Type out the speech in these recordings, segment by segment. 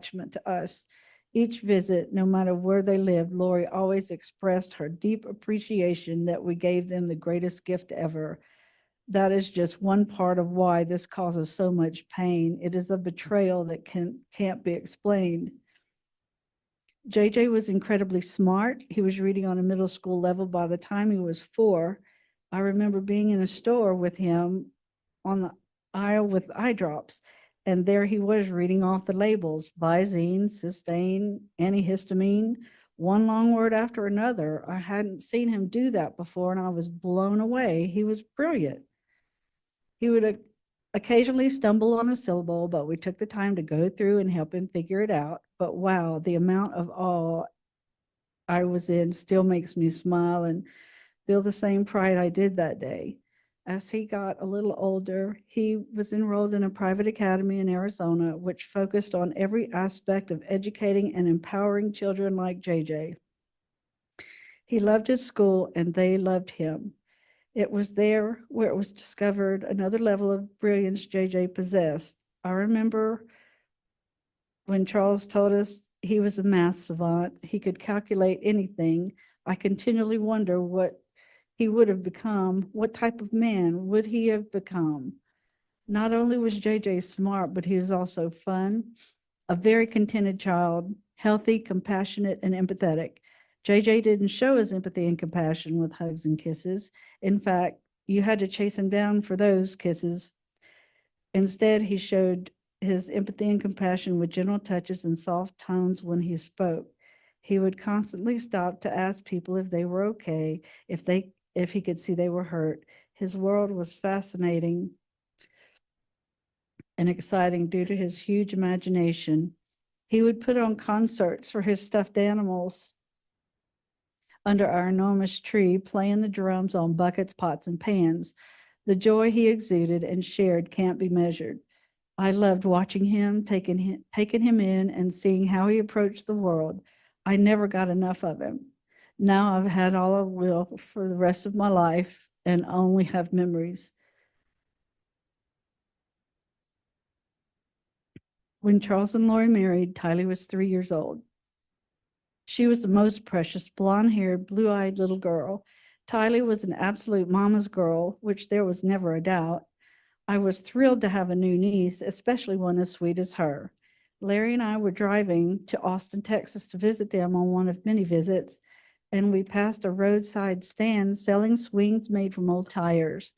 attachment to us. Each visit, no matter where they lived, Lori always expressed her deep appreciation that we gave them the greatest gift ever. That is just one part of why this causes so much pain. It is a betrayal that can't be explained. JJ was incredibly smart. He was reading on a middle school level by the time he was 4. I remember being in a store with him on the aisle with eye drops, and there he was reading off the labels: Visine, Cysteine, antihistamine, one long word after another. I hadn't seen him do that before, and I was blown away. He was brilliant. He would occasionally stumble on a syllable, but we took the time to go through and help him figure it out. But wow, the amount of awe I was in still makes me smile and feel the same pride I did that day. As he got a little older, he was enrolled in a private academy in Arizona, which focused on every aspect of educating and empowering children like JJ. He loved his school and they loved him. It was there where it was discovered another level of brilliance JJ possessed. I remember when Charles told us he was a math savant, he could calculate anything. I continually wonder what he would have become. What type of man would he have become? Not only was JJ smart, but he was also fun, a very contented child, healthy, compassionate, and empathetic. JJ didn't show his empathy and compassion with hugs and kisses. In fact, you had to chase him down for those kisses. Instead, he showed his empathy and compassion with gentle touches and soft tones when he spoke. He would constantly stop to ask people if they were okay, if he could see they were hurt. His world was fascinating and exciting due to his huge imagination. He would put on concerts for his stuffed animals under our enormous tree, playing the drums on buckets, pots, and pans. The joy he exuded and shared can't be measured. I loved watching him, taking him in and seeing how he approached the world. I never got enough of him. Now I've had all I will for the rest of my life and only have memories. When Charles and Lori married, Tylee was 3 years old. She was the most precious, blonde-haired, blue-eyed little girl. Tylee was an absolute mama's girl, which there was never a doubt. I was thrilled to have a new niece, especially one as sweet as her. Larry and I were driving to Austin, Texas to visit them on one of many visits, and we passed a roadside stand selling swings made from old tires.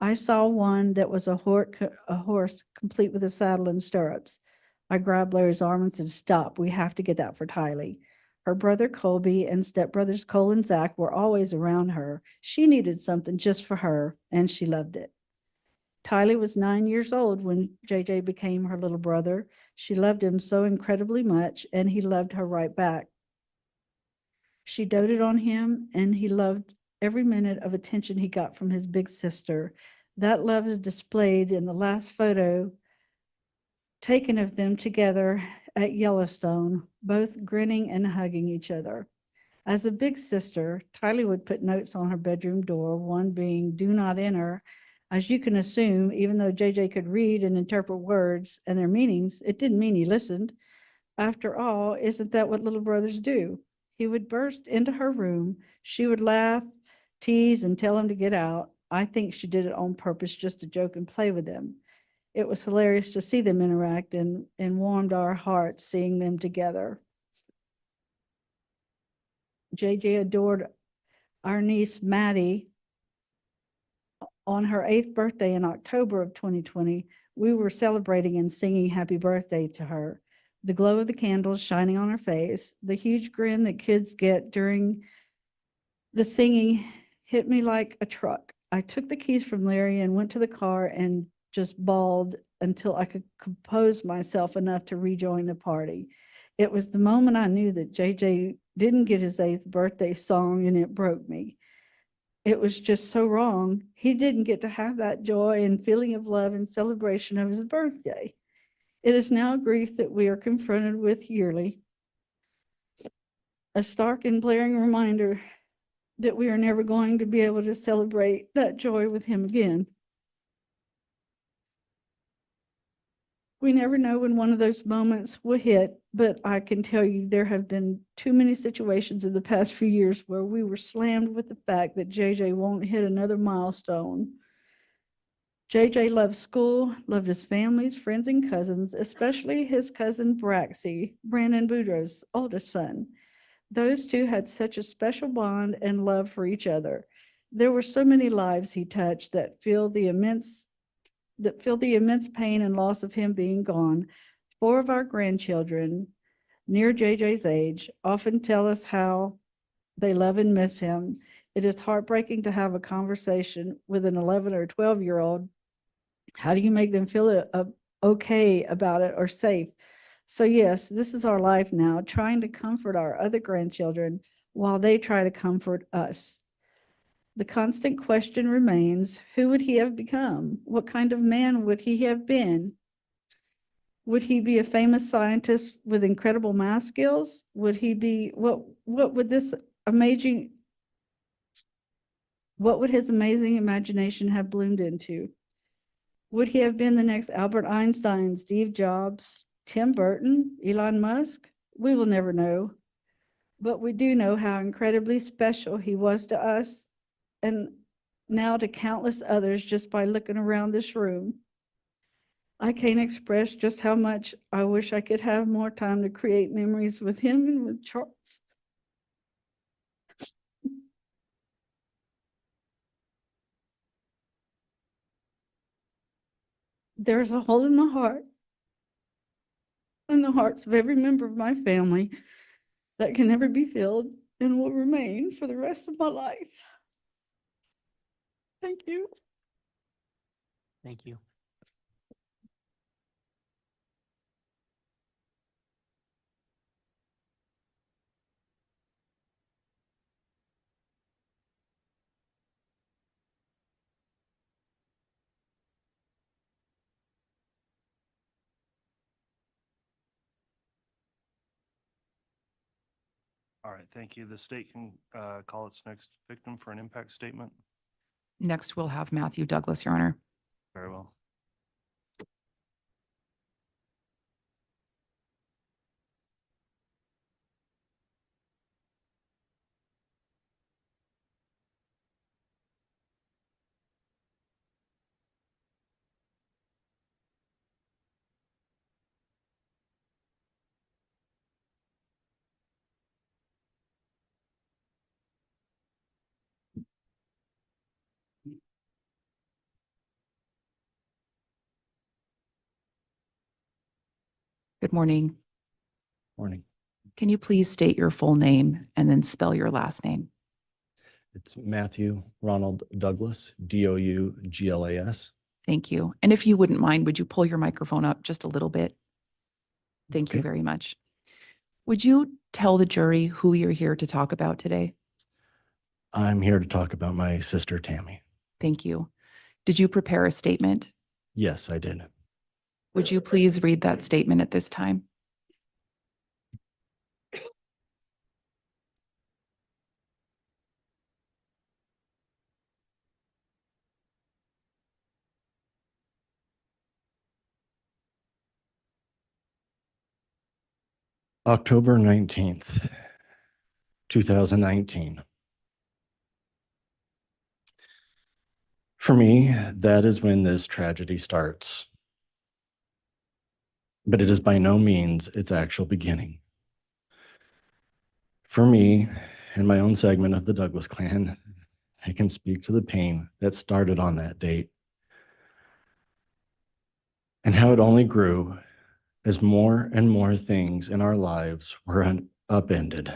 I saw one that was a horse complete with a saddle and stirrups. I grabbed Larry's arm and said, "Stop, we have to get that for Tylee." Her brother Colby and stepbrothers Cole and Zach were always around her. She needed something just for her, and she loved it. Tylee was 9 years old when JJ became her little brother. She loved him so incredibly much, and he loved her right back. She doted on him, and he loved every minute of attention he got from his big sister. That love is displayed in the last photo taken of them together at Yellowstone, both grinning and hugging each other. As a big sister, Tylee would put notes on her bedroom door, one being "Do not enter." As you can assume, even though JJ could read and interpret words and their meanings, it didn't mean he listened. After all, isn't that what little brothers do? He would burst into her room. She would laugh, tease, and tell him to get out. I think she did it on purpose just to joke and play with him. It was hilarious to see them interact and warmed our hearts seeing them together. JJ adored our niece, Maddie. On her 8th birthday in October of 2020, we were celebrating and singing happy birthday to her. The glow of the candles shining on her face, the huge grin that kids get during the singing hit me like a truck. I took the keys from Larry and went to the car and just bawled until I could compose myself enough to rejoin the party. It was the moment I knew that JJ didn't get his 8th birthday song, and it broke me. It was just so wrong. He didn't get to have that joy and feeling of love and celebration of his birthday. It is now a grief that we are confronted with yearly, a stark and blaring reminder that we are never going to be able to celebrate that joy with him again. We never know when one of those moments will hit, but I can tell you there have been too many situations in the past few years where we were slammed with the fact that JJ won't hit another milestone. JJ loved school, loved his families, friends, and cousins, especially his cousin Braxy, Brandon Boudreaux's oldest son. Those two had such a special bond and love for each other. There were so many lives he touched that feel the immense pain and loss of him being gone. Four of our grandchildren, near JJ's age, often tell us how they love and miss him. It is heartbreaking to have a conversation with an 11 or 12-year-old. How do you make them feel okay about it or safe? So yes, this is our life now, trying to comfort our other grandchildren while they try to comfort us. The constant question remains, who would he have become? What kind of man would he have been? Would he be a famous scientist with incredible math skills? Would he be, what would his amazing imagination have bloomed into? Would he have been the next Albert Einstein, Steve Jobs, Tim Burton, Elon Musk? We will never know. But we do know how incredibly special he was to us and now to countless others just by looking around this room. I can't express just how much I wish I could have more time to create memories with him and with Charles. There's a hole in my heart and the hearts of every member of my family that can never be filled and will remain for the rest of my life. Thank you. Thank you. All right, thank you. The state can call its next victim for an impact statement. Next, we'll have Matthew Douglas, Your Honor. Very well. Good morning. Morning. Can you please state your full name and then spell your last name? It's Matthew Ronald Douglas, Douglas. Thank you. And if you wouldn't mind, would you pull your microphone up just a little bit? Thank you Okay. very much. Would you tell the jury who you're here to talk about today? I'm here to talk about my sister, Tammy. Thank you. Did you prepare a statement? Yes, I did. Would you please read that statement at this time? October 19th, 2019. For me, that is when this tragedy starts. But it is by no means its actual beginning. For me, in my own segment of the Douglas clan, I can speak to the pain that started on that date and how it only grew as more and more things in our lives were upended.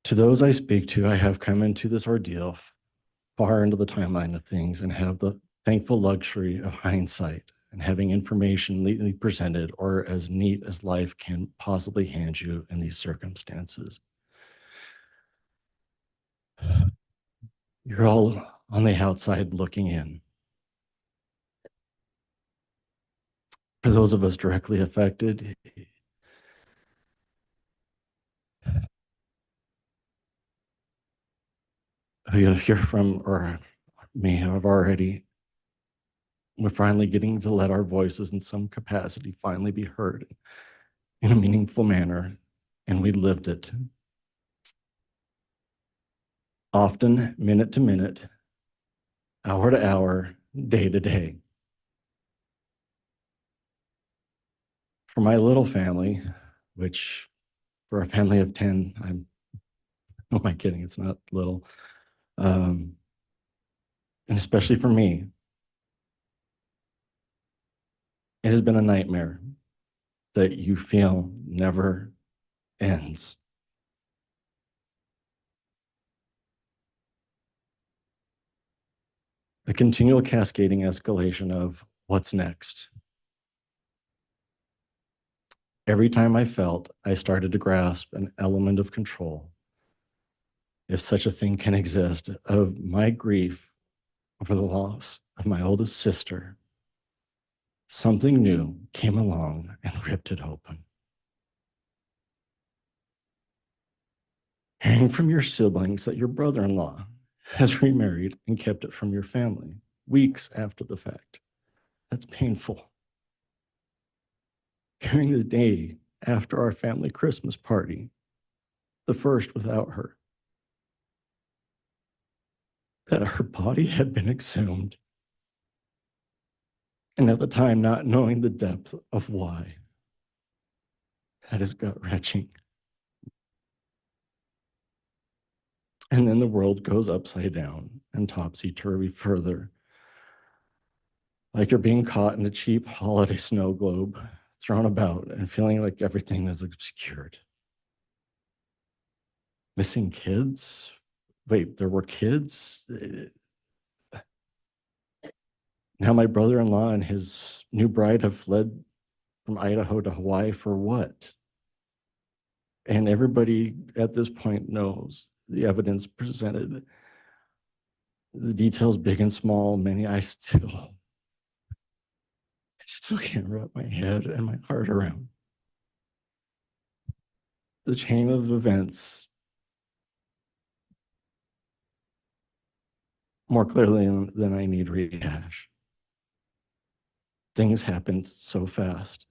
To those I speak to, I have come into this ordeal far into the timeline of things and have the thankful luxury of hindsight and having information neatly presented or as neat as life can possibly hand you in these circumstances. You're all on the outside looking in. For those of us directly affected, who you'll hear from or may have already we're finally getting to let our voices in some capacity finally be heard in a meaningful manner, and we lived it. Often, minute to minute, hour to hour, day to day. For my little family, which for a family of 10, who am I kidding? It's not little. And especially for me, it has been a nightmare that you feel never ends. A continual cascading escalation of what's next. Every time I felt I started to grasp an element of control, if such a thing can exist, of my grief over the loss of my oldest sister, something new came along and ripped it open. Hearing from your siblings that your brother-in-law has remarried and kept it from your family weeks after the fact. That's painful. Hearing the day after our family Christmas party, the first without her, that her body had been exhumed, and at the time not knowing the depth of why. That is gut-wrenching. And then the world goes upside down and topsy-turvy further, like you're being caught in a cheap holiday snow globe, thrown about and feeling like everything is obscured. Missing kids? Wait, there were kids? Now my brother-in-law and his new bride have fled from Idaho to Hawaii for what? And everybody at this point knows the evidence presented, the details big and small, many I still can't wrap my head and my heart around. The chain of events more clearly than I need rehash. Things happened so fast.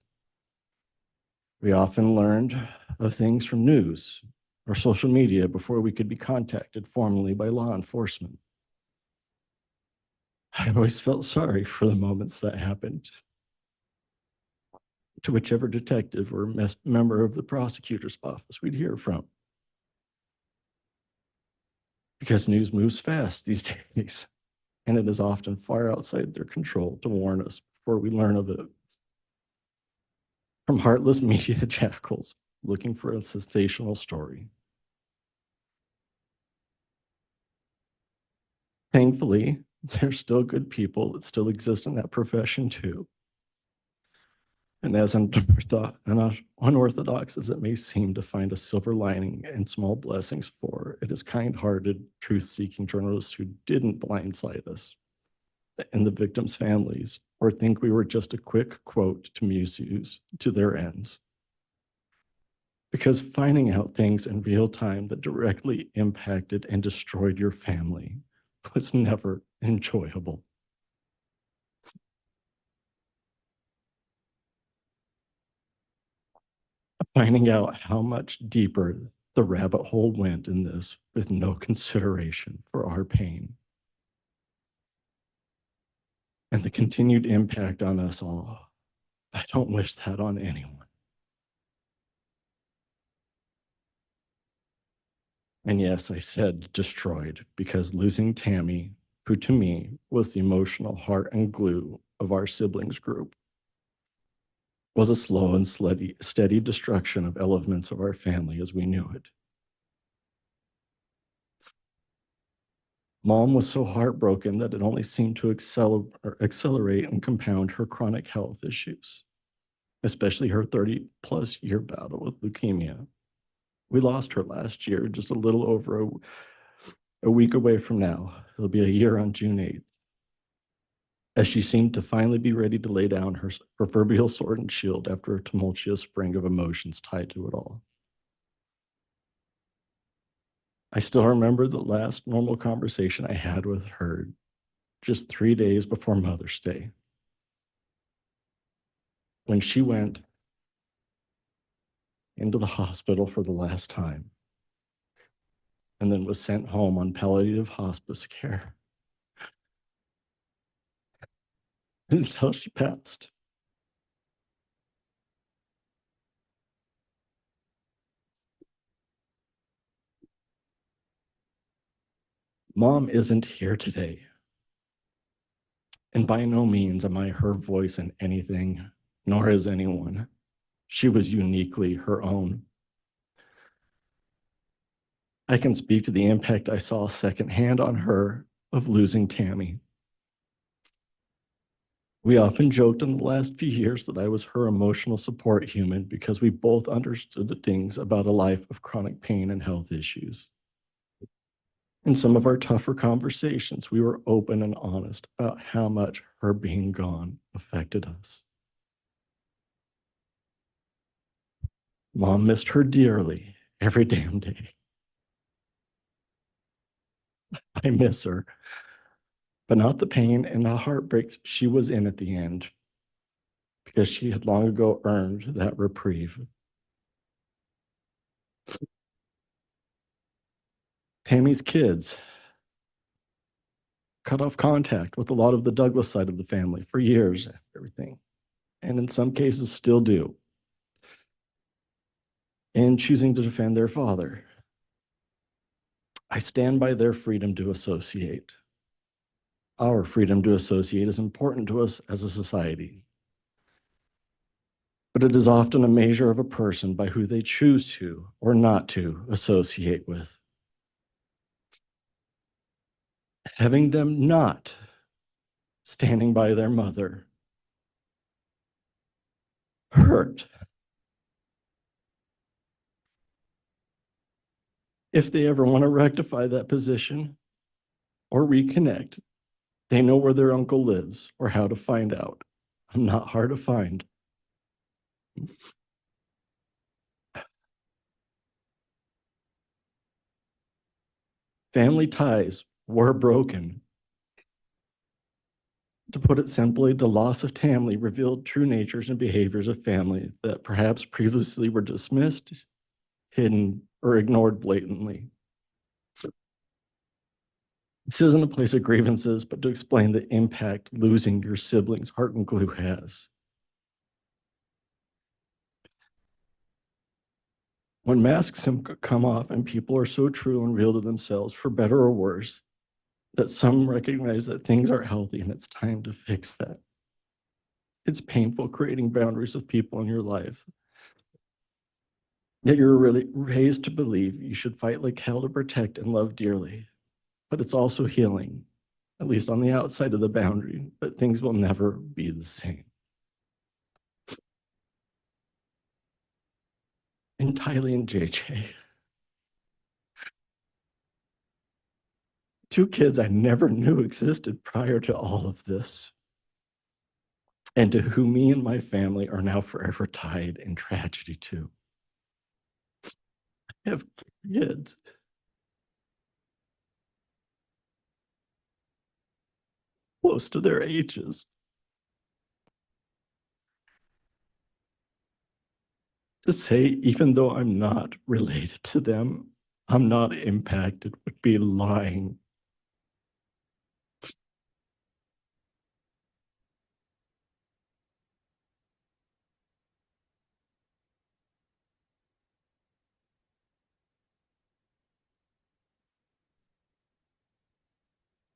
We often learned of things from news or social media before we could be contacted formally by law enforcement. I always felt sorry for the moments that happened to whichever detective or member of the prosecutor's office we'd hear from. Because news moves fast these days, and it is often far outside their control to warn us before we learn of it. From heartless media jackals looking for a sensational story. Thankfully, there's still good people that still exist in that profession too. And as unorthodox as it may seem to find a silver lining and small blessings for, it is kind-hearted, truth-seeking journalists who didn't blindside us and the victims' families or think we were just a quick quote to misuse to their ends. Because finding out things in real time that directly impacted and destroyed your family was never enjoyable. Finding out how much deeper the rabbit hole went in this with no consideration for our pain. And the continued impact on us all. I don't wish that on anyone. And yes, I said destroyed because losing Tammy, who to me was the emotional heart and glue of our siblings group, was a slow and steady destruction of elements of our family as we knew it. Mom was so heartbroken that it only seemed to accelerate and compound her chronic health issues, especially her 30-plus year battle with leukemia. We lost her last year, just a little over a week away from now. It'll be a year on June 8th. As she seemed to finally be ready to lay down her proverbial sword and shield after a tumultuous spring of emotions tied to it all. I still remember the last normal conversation I had with her just 3 days before Mother's Day. when she went into the hospital for the last time and then was sent home on palliative hospice care until she passed. Mom isn't here today. And by no means am I her voice in anything, nor is anyone. She was uniquely her own. I can speak to the impact I saw secondhand on her of losing Tammy. We often joked in the last few years that I was her emotional support human because we both understood the things about a life of chronic pain and health issues. In some of our tougher conversations, we were open and honest about how much her being gone affected us. Mom missed her dearly every damn day. I miss her, but not the pain and the heartbreak she was in at the end, because she had long ago earned that reprieve. Tammy's kids cut off contact with a lot of the Douglas side of the family for years after everything, and in some cases still do, in choosing to defend their father. I stand by their freedom to associate. Our freedom to associate is important to us as a society, but it is often a measure of a person by who they choose to or not to associate with. Having them not standing by their mother hurt. If they ever want to rectify that position or reconnect, they know where their uncle lives or how to find out. I'm not hard to find. Family ties were broken. To put it simply, the loss of Tammy revealed true natures and behaviors of family that perhaps previously were dismissed, hidden, or ignored blatantly. This isn't a place of grievances, but to explain the impact losing your sibling's heart and glue has. When masks come off and people are so true and real to themselves, for better or worse, that some recognize that things aren't healthy and it's time to fix that. It's painful creating boundaries with people in your life that you're really raised to believe you should fight like hell to protect and love dearly. But it's also healing, at least on the outside of the boundary, but things will never be the same. And Tylee and JJ, two kids I never knew existed prior to all of this, and to whom me and my family are now forever tied in tragedy to. I have kids close to their ages. To say, even though I'm not related to them, I'm not impacted would be lying.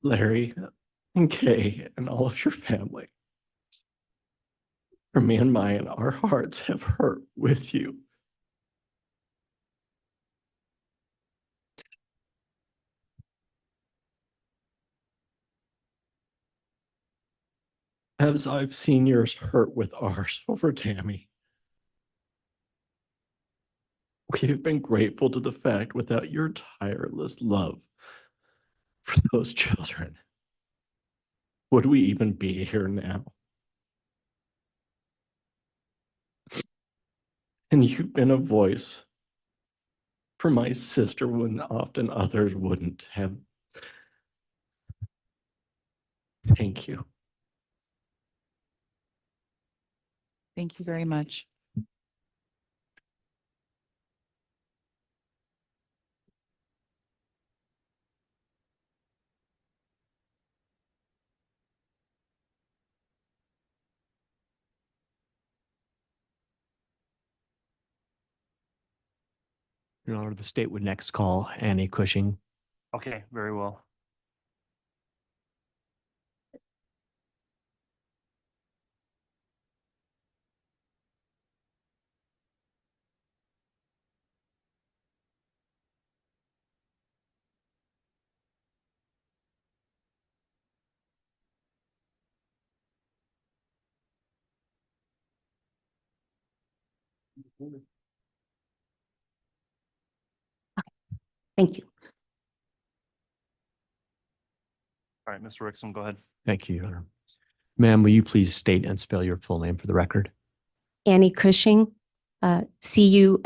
Larry and Kay and all of your family, for me and mine, our hearts have hurt with you. As I've seen yours hurt with ours over Tammy. We have been grateful to the fact without your tireless love for those children, would we even be here now? And you've been a voice for my sister when often others wouldn't have. Thank you. Thank you very much. Your Honor, the state would next call Annie Cushing. Okay, very well. Thank you. All right, Mr. Rickson, go ahead. Thank you, Your Honor. Ma'am, will you please state and spell your full name for the record? Annie Cushing, Cushing.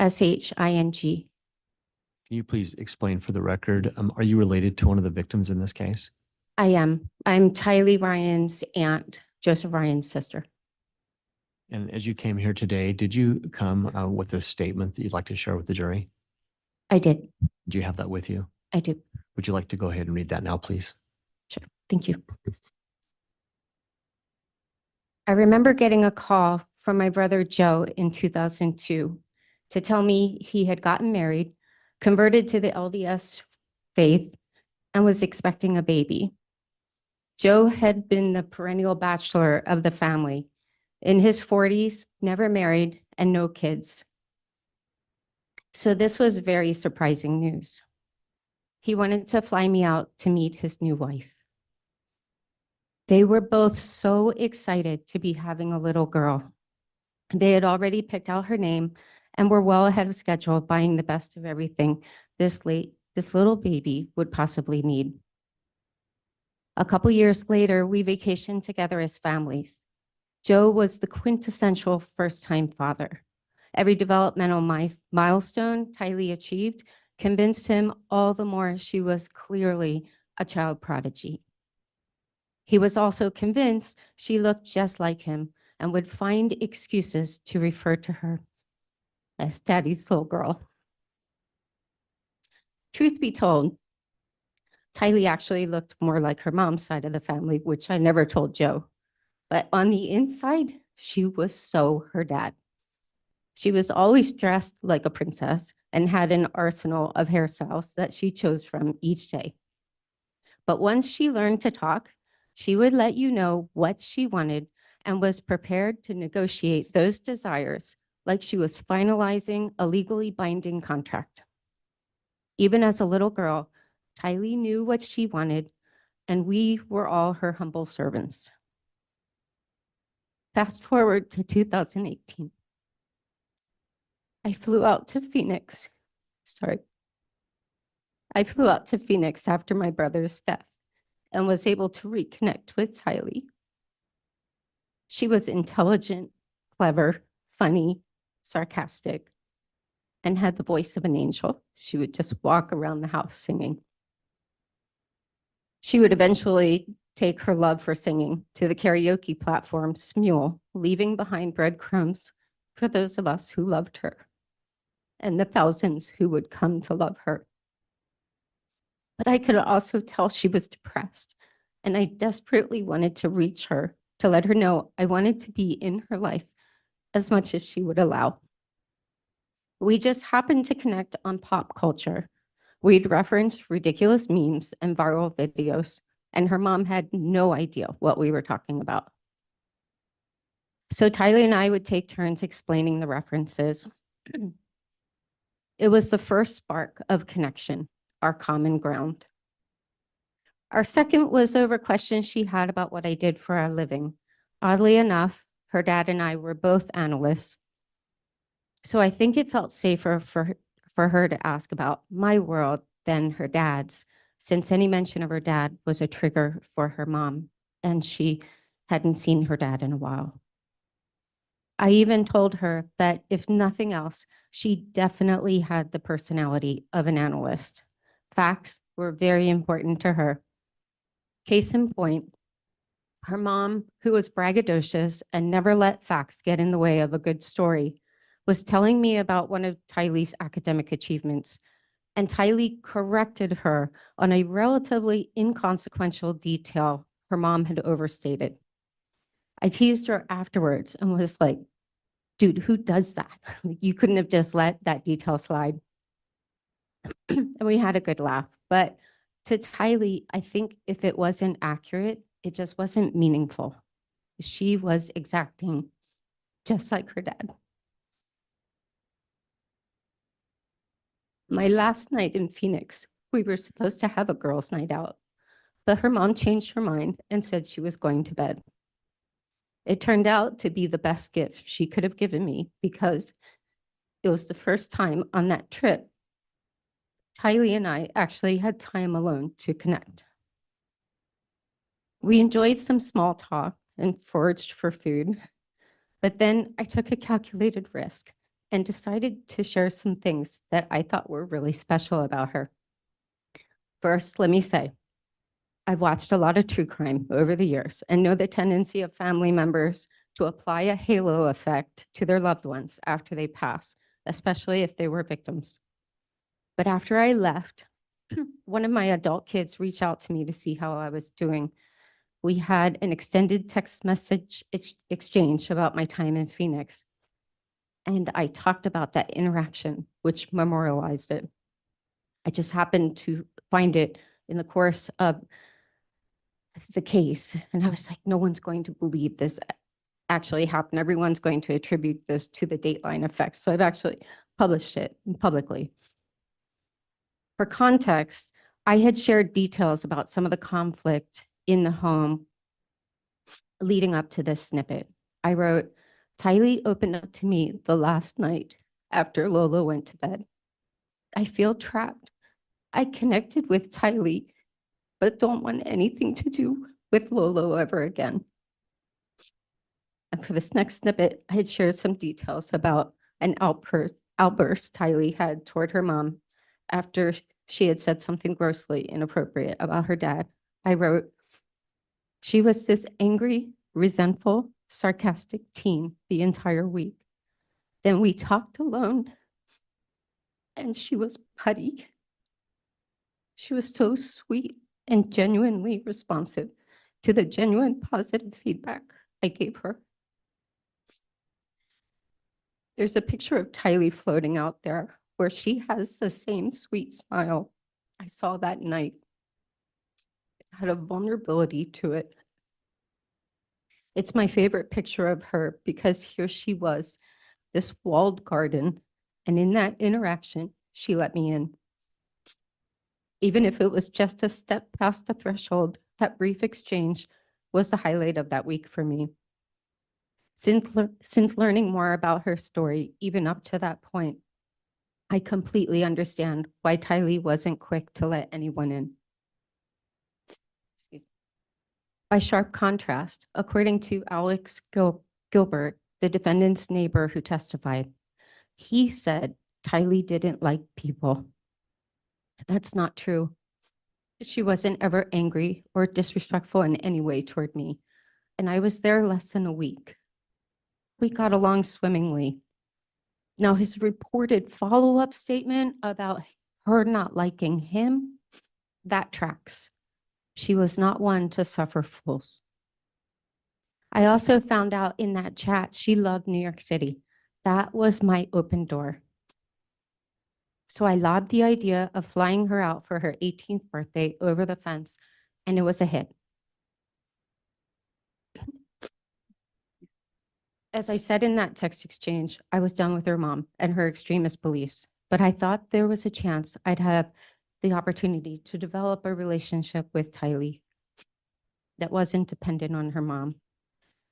Can you please explain for the record, are you related to one of the victims in this case? I am. I'm Tylee Ryan's aunt, Joseph Ryan's sister. And as you came here today, did you come with a statement that you'd like to share with the jury? I did. Do you have that with you? I do. Would you like to go ahead and read that now, please? Sure. Thank you. I remember getting a call from my brother Joe in 2002 to tell me he had gotten married, converted to the LDS faith, and was expecting a baby. Joe had been the perennial bachelor of the family, in his 40s, never married, and no kids. So this was very surprising news. He wanted to fly me out to meet his new wife. They were both so excited to be having a little girl. They had already picked out her name and were well ahead of schedule, buying the best of everything this little baby would possibly need. A couple years later, we vacationed together as families. Joe was the quintessential first-time father. Every developmental milestone Tylee achieved convinced him all the more she was clearly a child prodigy. He was also convinced she looked just like him and would find excuses to refer to her as Daddy's little girl. Truth be told, Tylee actually looked more like her mom's side of the family, which I never told Joe. But on the inside, she was so her dad. She was always dressed like a princess and had an arsenal of hairstyles that she chose from each day. But once she learned to talk, she would let you know what she wanted and was prepared to negotiate those desires like she was finalizing a legally binding contract. Even as a little girl, Tylee knew what she wanted, and we were all her humble servants. Fast forward to 2018. I flew out to Phoenix. I flew out to Phoenix after my brother's death and was able to reconnect with Tylee. She was intelligent, clever, funny, sarcastic, and had the voice of an angel. She would just walk around the house singing. She would eventually take her love for singing to the karaoke platform Smule, leaving behind breadcrumbs for those of us who loved her and the thousands who would come to love her. But I could also tell she was depressed, and I desperately wanted to reach her to let her know I wanted to be in her life as much as she would allow. We just happened to connect on pop culture. We'd referenced ridiculous memes and viral videos, and her mom had no idea what we were talking about. So Tylee and I would take turns explaining the references. It was the first spark of connection, our common ground. Our second was over questions she had about what I did for a living. Oddly enough, her dad and I were both analysts. So I think it felt safer for her to ask about my world than her dad's, since any mention of her dad was a trigger for her mom, and she hadn't seen her dad in a while. I even told her that if nothing else, she definitely had the personality of an analyst. Facts were very important to her. Case in point, Her mom, who was braggadocious and never let facts get in the way of a good story, was telling me about one of Tylee's academic achievements, and Tylee corrected her on a relatively inconsequential detail her mom had overstated. I teased her afterwards and was like, dude, who does that? You couldn't have just let that detail slide. And we had a good laugh. But to Tylee, I think if it wasn't accurate, it just wasn't meaningful. She was exacting, just like her dad. My last night in Phoenix, we were supposed to have a girls' night out, but her mom changed her mind and said she was going to bed. It turned out to be the best gift she could have given me because it was the first time on that trip Tylee and I actually had time alone to connect. We enjoyed some small talk and foraged for food, but then I took a calculated risk and decided to share some things that I thought were really special about her. First, let me say, I've watched a lot of true crime over the years and know the tendency of family members to apply a halo effect to their loved ones after they pass, especially if they were victims. But after I left, one of my adult kids reached out to me to see how I was doing. We had an extended text message exchange about my time in Phoenix. And I talked about that interaction, which memorialized it. I just happened to find it in the course of the case. And I was like, no one's going to believe this actually happened. Everyone's going to attribute this to the Dateline effect. So I've actually published it publicly. For context, I had shared details about some of the conflict in the home leading up to this snippet. I wrote, Tylee opened up to me the last night after Lola went to bed. I feel trapped. I connected with Tylee, but don't want anything to do with Lolo ever again. And for this next snippet, I had shared some details about an outburst Tylee had toward her mom after she had said something grossly inappropriate about her dad. I wrote, she was this angry, resentful, sarcastic teen the entire week. Then we talked alone, and she was putty. She was so sweet and genuinely responsive to the genuine positive feedback I gave her. There's a picture of Tylee floating out there where she has the same sweet smile I saw that night. It had a vulnerability to it. It's my favorite picture of her because here she was, this walled garden, and in that interaction, she let me in. Even if it was just a step past the threshold, that brief exchange was the highlight of that week for me. Since learning more about her story, even up to that point, I completely understand why Tylee wasn't quick to let anyone in. Excuse me. By sharp contrast, according to Alex Gilbert, the defendant's neighbor who testified, he said Tylee didn't like people. That's not true. She wasn't ever angry or disrespectful in any way toward me, and I was there less than a week. We got along swimmingly. Now, his reported follow-up statement about her not liking him, that tracks. She was not one to suffer fools. I also found out in that chat she loved New York City. That was my open door. So I lobbed the idea of flying her out for her 18th birthday over the fence, and it was a hit. As I said in that text exchange, I was done with her mom and her extremist beliefs, but I thought there was a chance I'd have the opportunity to develop a relationship with Tylee that wasn't dependent on her mom.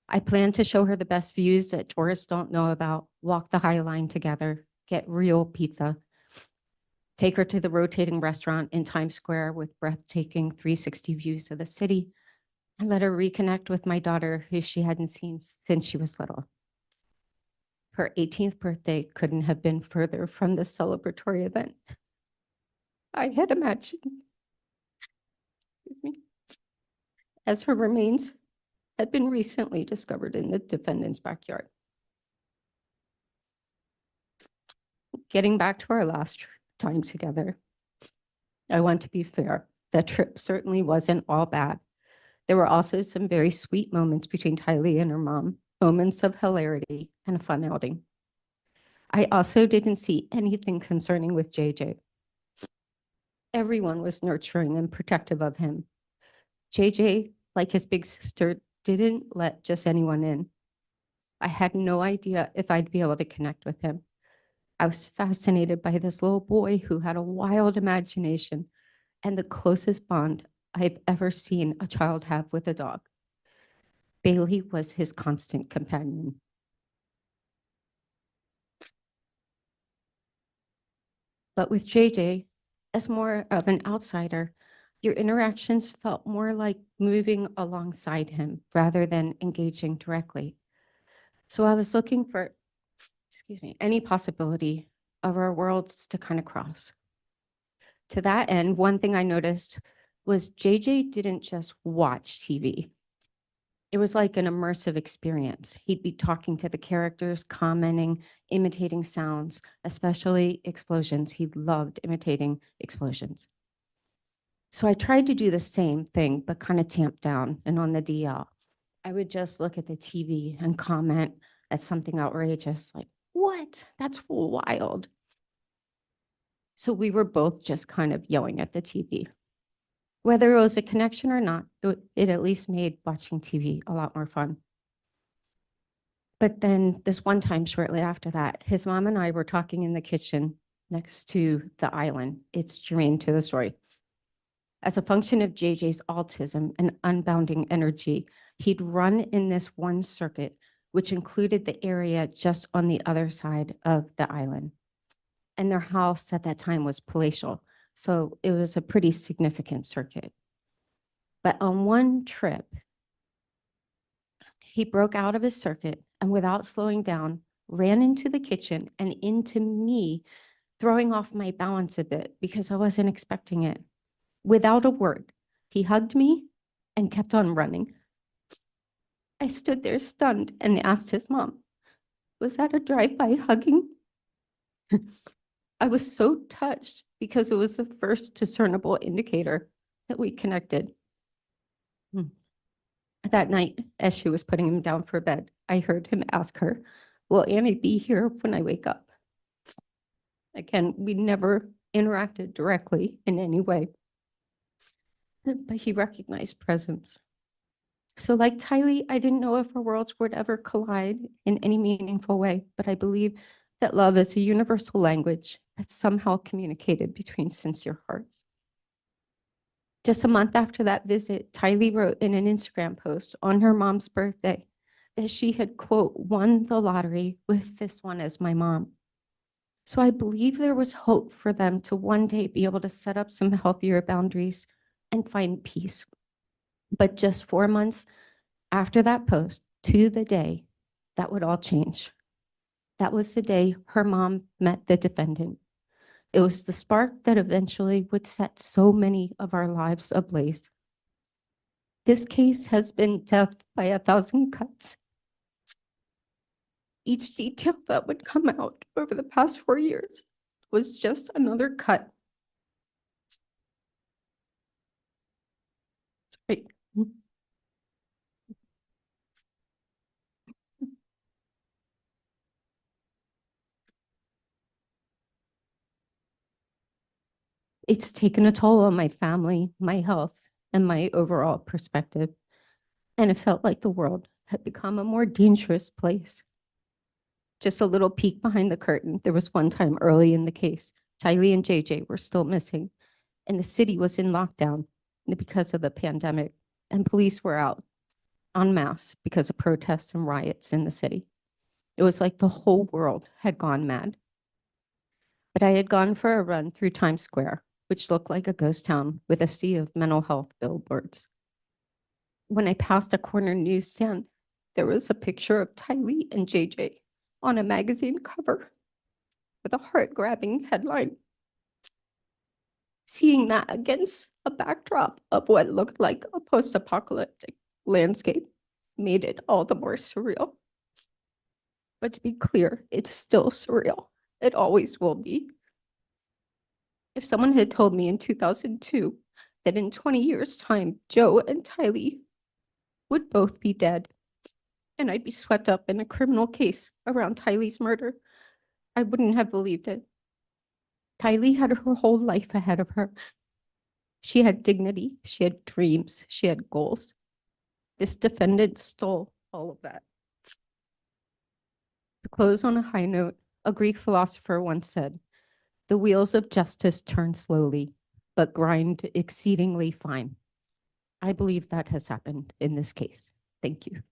I planned to show her the best views that tourists don't know about, walk the High Line together, get real pizza, take her to the rotating restaurant in Times Square with breathtaking 360 views of the city, and let her reconnect with my daughter, who she hadn't seen since she was little. Her 18th birthday couldn't have been further from the celebratory event I had imagined. Excuse me. As her remains had been recently discovered in the defendant's backyard. Getting back to our last time together, I want to be fair. That trip certainly wasn't all bad. There were also some very sweet moments between Tylee and her mom, moments of hilarity and a fun outing. I also didn't see anything concerning with JJ. Everyone was nurturing and protective of him. JJ, like his big sister, didn't let just anyone in. I had no idea if I'd be able to connect with him. I was fascinated by this little boy who had a wild imagination and the closest bond I've ever seen a child have with a dog. Bailey was his constant companion. But with JJ, as more of an outsider, your interactions felt more like moving alongside him rather than engaging directly. So I was looking for, any possibility of our worlds to kind of cross. To that end, one thing I noticed was JJ didn't just watch TV. It was like an immersive experience. He'd be talking to the characters, commenting, imitating sounds, especially explosions. He loved imitating explosions. So I tried to do the same thing, but kind of tamped down and on the DL. I would just look at the TV and comment at something outrageous, like, what? That's wild. So we were both just kind of yelling at the TV. Whether it was a connection or not, it at least made watching TV a lot more fun. But then this one time shortly after that, his mom and I were talking in the kitchen next to the island. It's germane to the story. As a function of JJ's autism and unbounding energy, he'd run in this one circuit, which included the area just on the other side of the island. And their house at that time was palatial, so it was a pretty significant circuit. But on one trip, he broke out of his circuit and without slowing down, ran into the kitchen and into me, throwing off my balance a bit because I wasn't expecting it. Without a word, he hugged me and kept on running. I stood there stunned and asked his mom, was that a drive-by hugging? I was so touched because it was the first discernible indicator that we connected. That night, as she was putting him down for bed, I heard him ask her, will Annie be here when I wake up? Again, we never interacted directly in any way, but he recognized presence. So like Tylee, I didn't know if our worlds would ever collide in any meaningful way, but I believe that love is a universal language that's somehow communicated between sincere hearts. Just a month after that visit, Tylee wrote in an Instagram post on her mom's birthday that she had, quote, won the lottery with this one as my mom. So I believe there was hope for them to one day be able to set up some healthier boundaries and find peace. But just 4 months after that post, to the day, that would all change. That was the day her mom met the defendant. It was the spark that eventually would set so many of our lives ablaze. This case has been death by 1,000 cuts. Each detail that would come out over the past 4 years was just another cut. Sorry. It's taken a toll on my family, my health, and my overall perspective. And it felt like the world had become a more dangerous place. Just a little peek behind the curtain. There was one time early in the case, Tylee and JJ were still missing, and the city was in lockdown because of the pandemic, and police were out en masse because of protests and riots in the city. It was like the whole world had gone mad. But I had gone for a run through Times Square, which looked like a ghost town with a sea of mental health billboards. When I passed a corner newsstand, there was a picture of Tylee and JJ on a magazine cover with a heart-grabbing headline. Seeing that against a backdrop of what looked like a post-apocalyptic landscape made it all the more surreal. But to be clear, it's still surreal. It always will be. If someone had told me in 2002 that in 20 years' time, Joe and Tylee would both be dead, and I'd be swept up in a criminal case around Tylee's murder, I wouldn't have believed it. Tylee had her whole life ahead of her. She had dignity, she had dreams, she had goals. This defendant stole all of that. To close on a high note, a Greek philosopher once said, "The wheels of justice turn slowly, but grind exceedingly fine." I believe that has happened in this case. Thank you.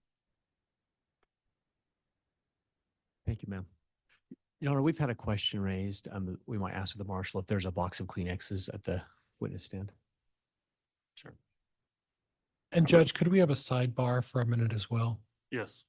Thank you, ma'am. Your Honor, we've had a question raised. We might ask the marshal if there's a box of Kleenexes at the witness stand. Sure. And Judge, could we have a sidebar for a minute as well? Yes.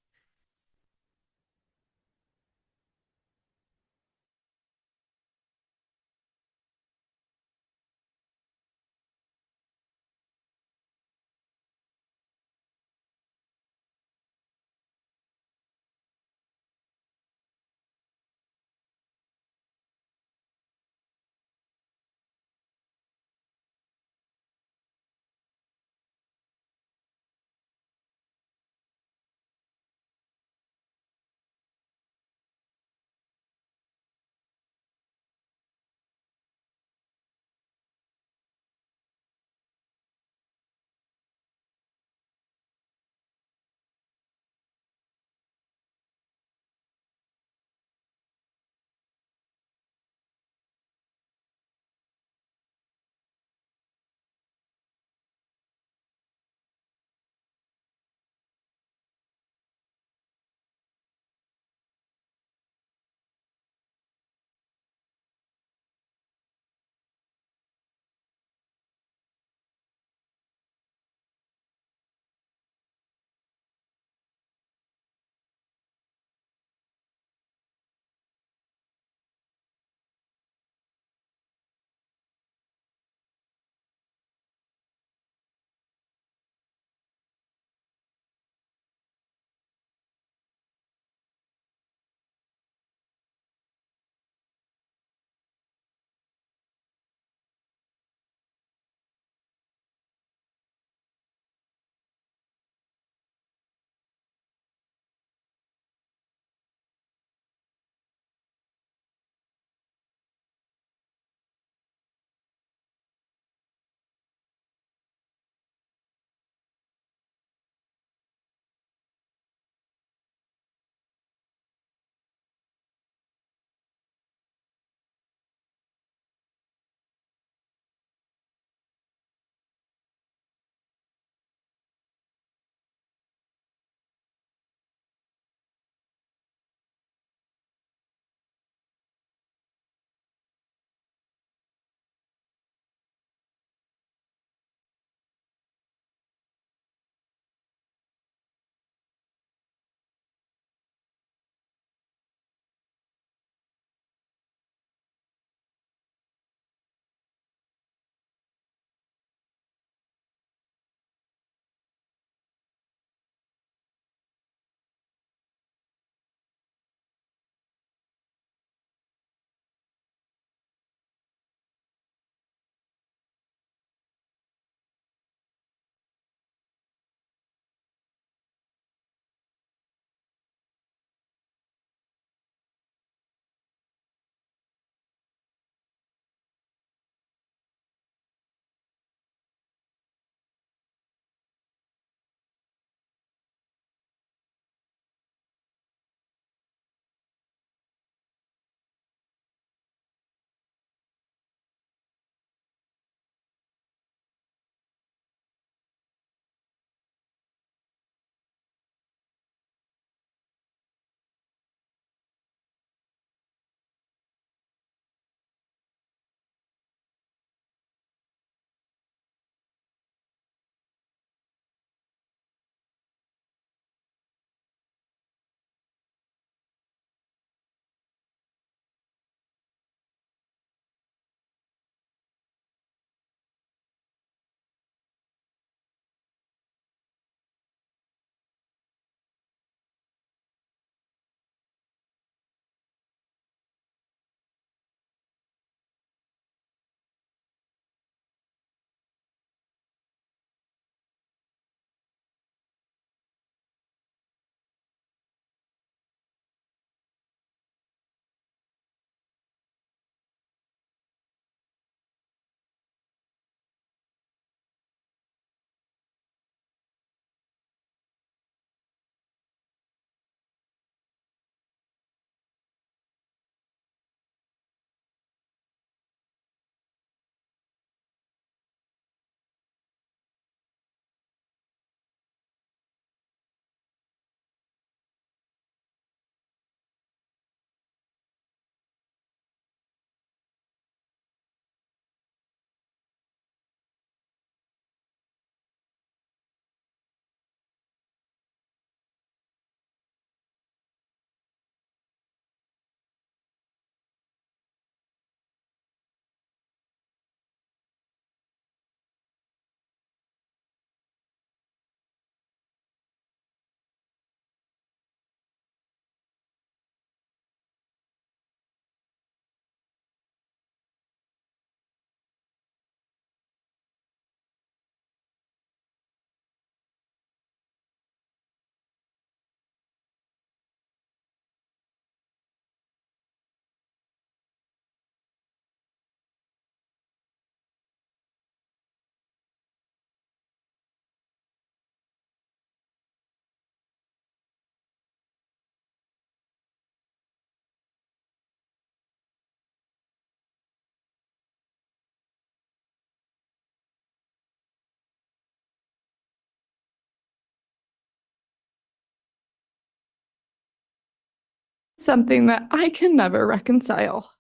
something that I can never reconcile.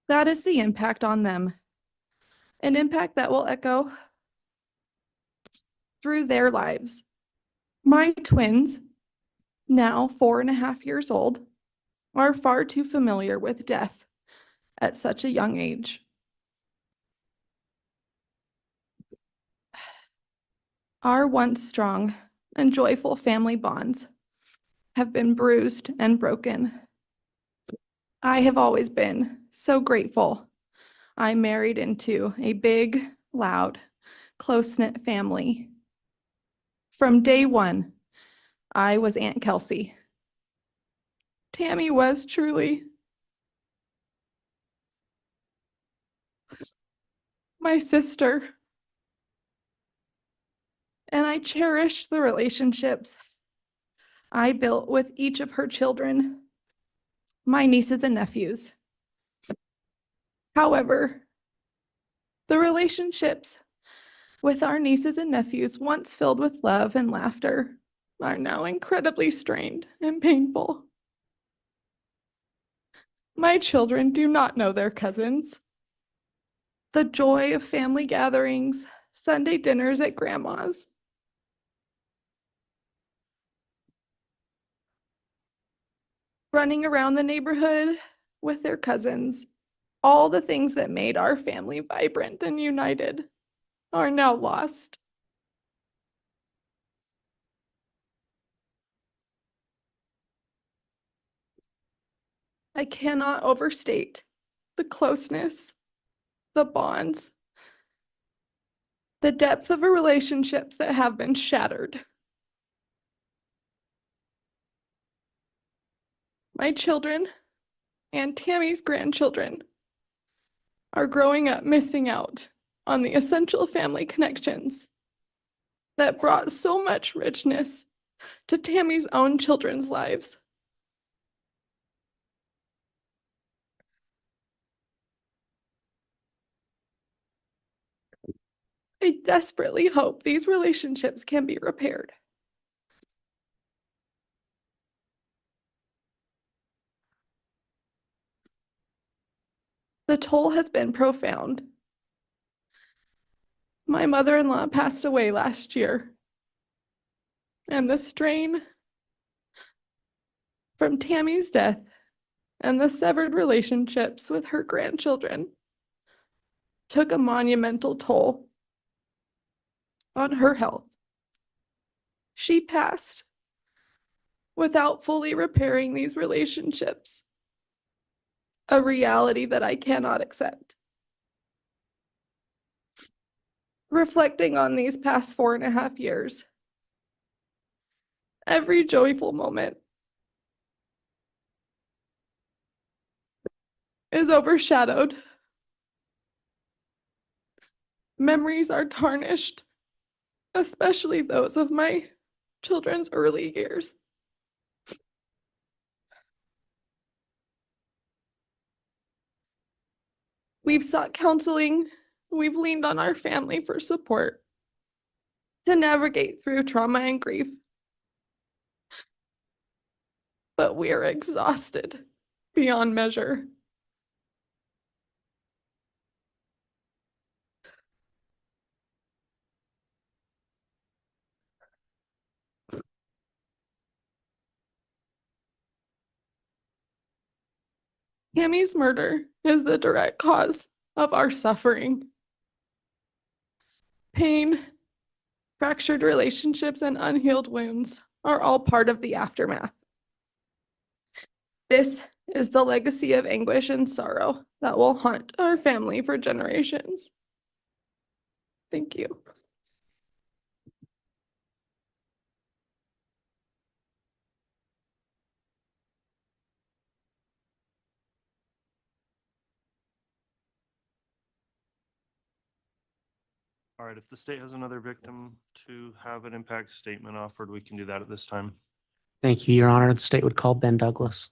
That is the impact on them, an impact that will echo through their lives. My twins, now 4.5 years old, are far too familiar with death at such a young age. Our once strong and joyful family bonds have been bruised and broken. I have always been so grateful I married into a big, loud, close-knit family. From day one, I was Aunt Kelsey. Tammy was truly my sister, and I cherish the relationships I built with each of her children, my nieces and nephews. However, the relationships with our nieces and nephews, once filled with love and laughter, are now incredibly strained and painful. My children do not know their cousins. The joy of family gatherings, Sunday dinners at grandma's, running around the neighborhood with their cousins, all the things that made our family vibrant and united are now lost. I cannot overstate the closeness, the bonds, the depth of the relationships that have been shattered. My children and Tammy's grandchildren are growing up missing out on the essential family connections that brought so much richness to Tammy's own children's lives. I desperately hope these relationships can be repaired. The toll has been profound. My mother-in-law passed away last year, and the strain from Tammy's death and the severed relationships with her grandchildren took a monumental toll on her health. She passed without fully repairing these relationships, a reality that I cannot accept. Reflecting on these past 4.5 years, every joyful moment is overshadowed. Memories are tarnished, especially those of my children's early years. We've sought counseling. We've leaned on our family for support to navigate through trauma and grief. But we are exhausted beyond measure. Tammy's murder is the direct cause of our suffering. Pain, fractured relationships, and unhealed wounds are all part of the aftermath. This is the legacy of anguish and sorrow that will haunt our family for generations. Thank you. All right, if the state has another victim to have an impact statement offered, we can do that at this time. Thank you, Your Honor. The state would call Ben Douglas.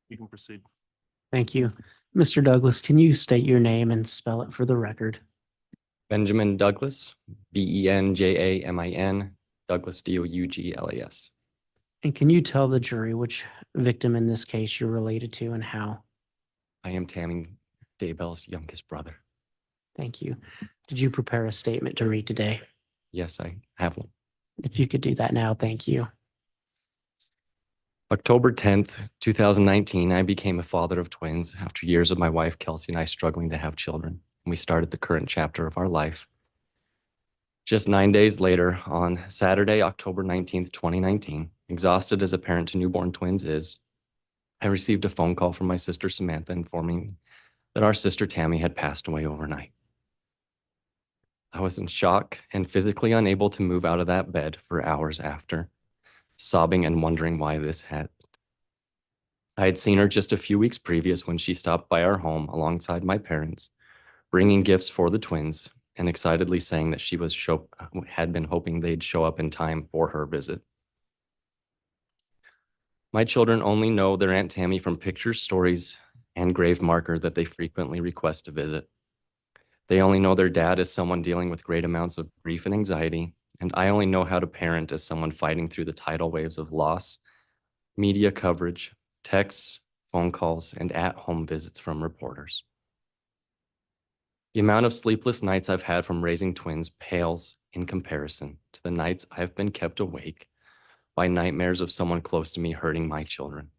You can proceed. Thank you. Mr. Douglas, can you state your name and spell it for the record? Benjamin Douglas, Benjamin, Douglas, Douglas. And can you tell the jury which victim in this case you're related to and how? I am Tammy Daybell's youngest brother. Thank you. Did you prepare a statement to read today? Yes, I have one. If you could do that now, thank you. October 10th, 2019, I became a father of twins after years of my wife, Kelsey, and I struggling to have children. And we started the current chapter of our life. Just 9 days later, on Saturday, October 19th, 2019, exhausted as a parent to newborn twins is, I received a phone call from my sister Samantha informing that our sister Tammy had passed away overnight. I was in shock and physically unable to move out of that bed for hours after, sobbing and wondering why this had. I had seen her just a few weeks previous when she stopped by our home alongside my parents, bringing gifts for the twins and excitedly saying that she had been hoping they'd show up in time for her visit. My children only know their Aunt Tammy from pictures, stories, and grave marker that they frequently request to visit. They only know their dad as someone dealing with great amounts of grief and anxiety, and I only know how to parent as someone fighting through the tidal waves of loss, media coverage, texts, phone calls, and at-home visits from reporters. The amount of sleepless nights I've had from raising twins pales in comparison to the nights I've been kept awake by nightmares of someone close to me hurting my children.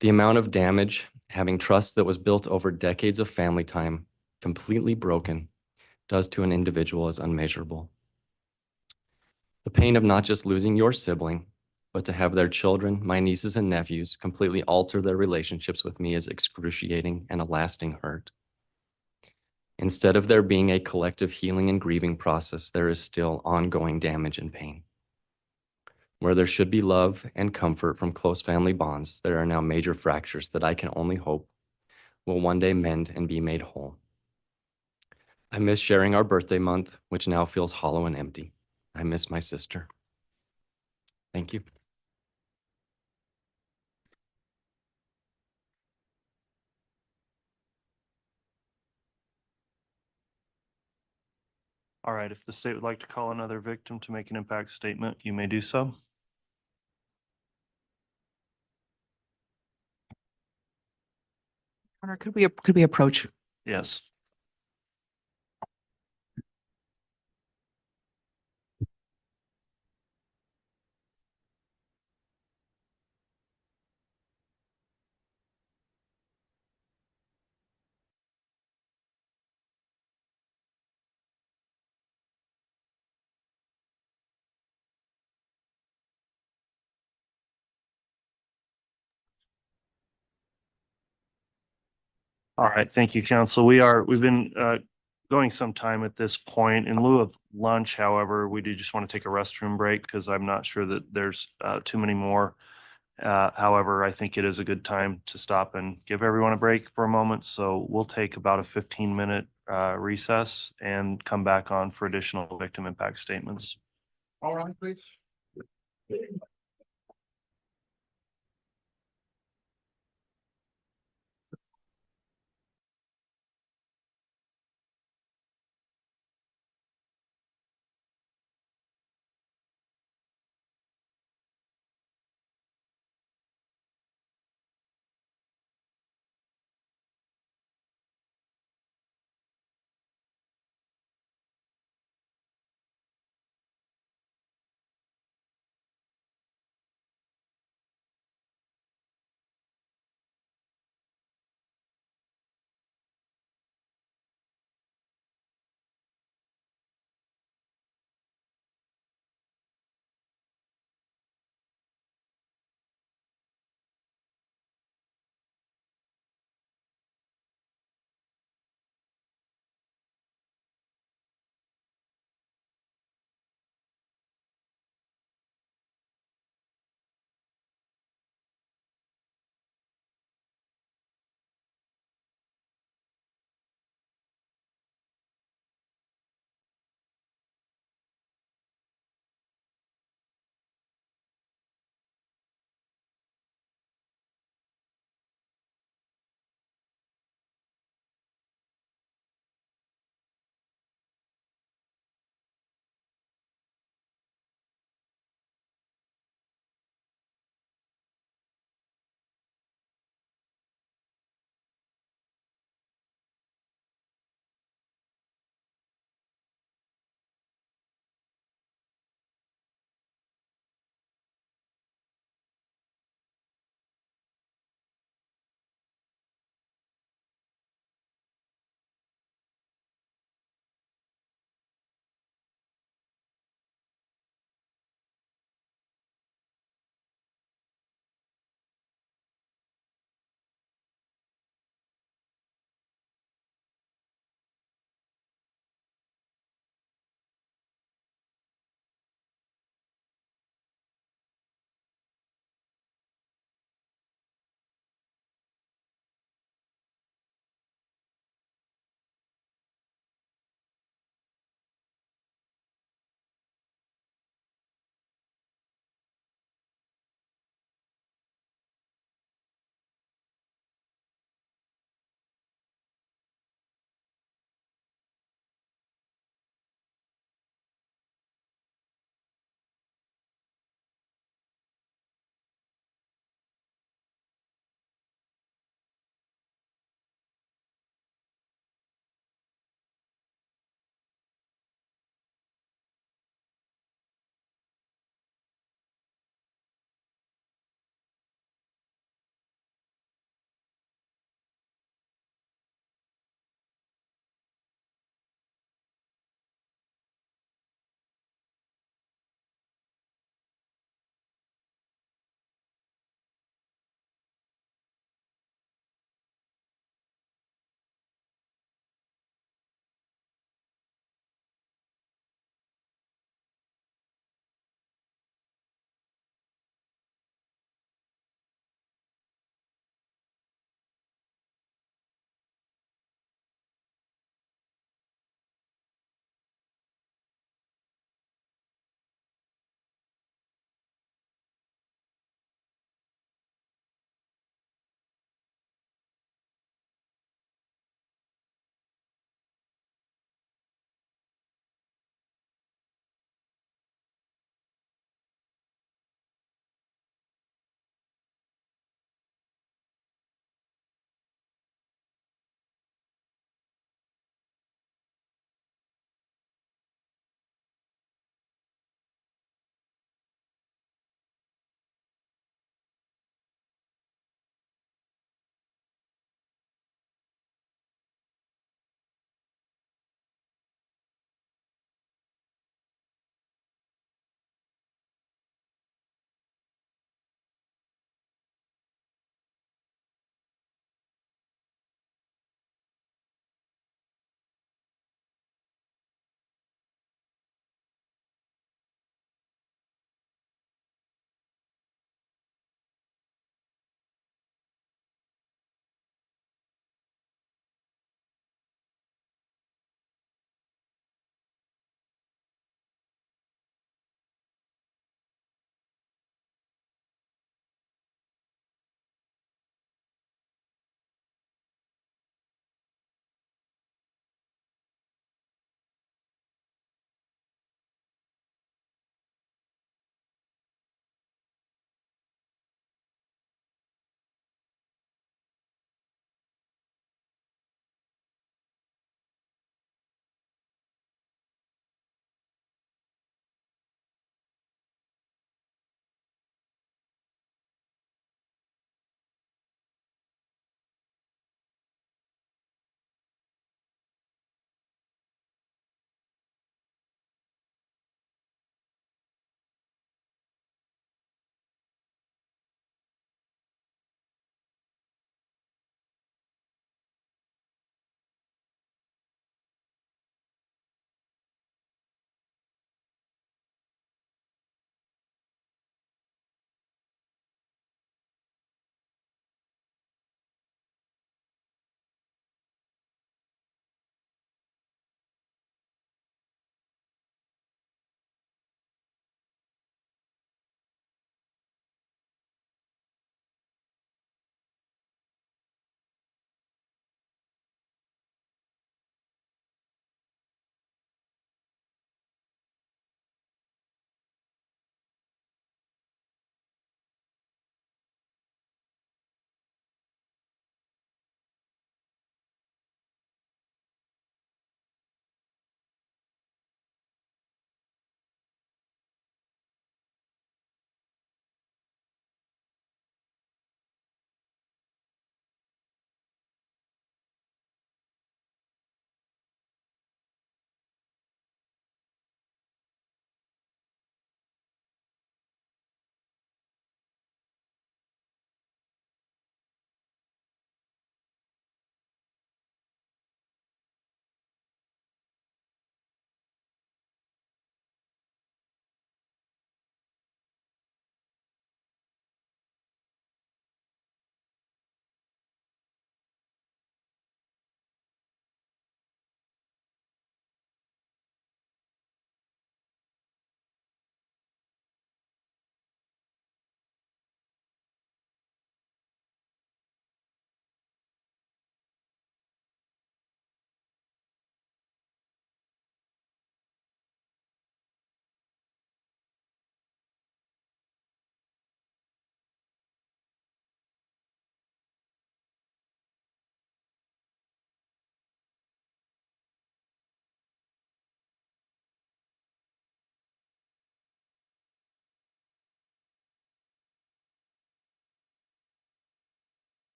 The amount of damage, having trust that was built over decades of family time, completely broken, does to an individual is unmeasurable. The pain of not just losing your sibling, but to have their children, my nieces and nephews, completely alter their relationships with me is excruciating and a lasting hurt. Instead of there being a collective healing and grieving process, there is still ongoing damage and pain. Where there should be love and comfort from close family bonds, there are now major fractures that I can only hope will one day mend and be made whole. I miss sharing our birthday month, which now feels hollow and empty. I miss my sister. Thank you. All right, if the state would like to call another victim to make an impact statement, you may do so. Connor, could we approach? Yes. All right, thank you, council. We've been going some time at this point. In lieu of lunch, however, we do just want to take a restroom break because I'm not sure that there's too many more. However, I think it is a good time to stop and give everyone a break for a moment. So we'll take about a 15-minute recess and come back on for additional victim impact statements. All right, please.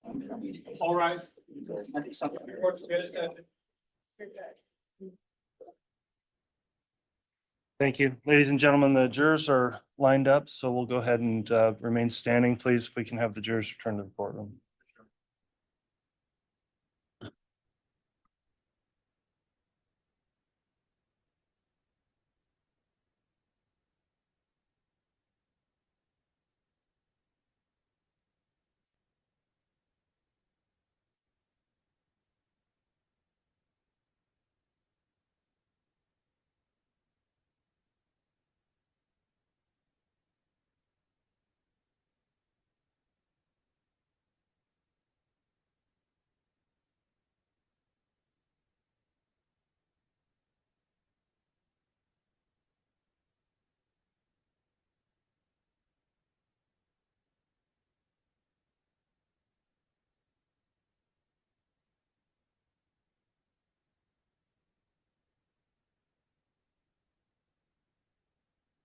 All right. Thank you. Ladies and gentlemen, the jurors are lined up, so we'll go ahead and remain standing, please, if we can have the jurors return to the courtroom.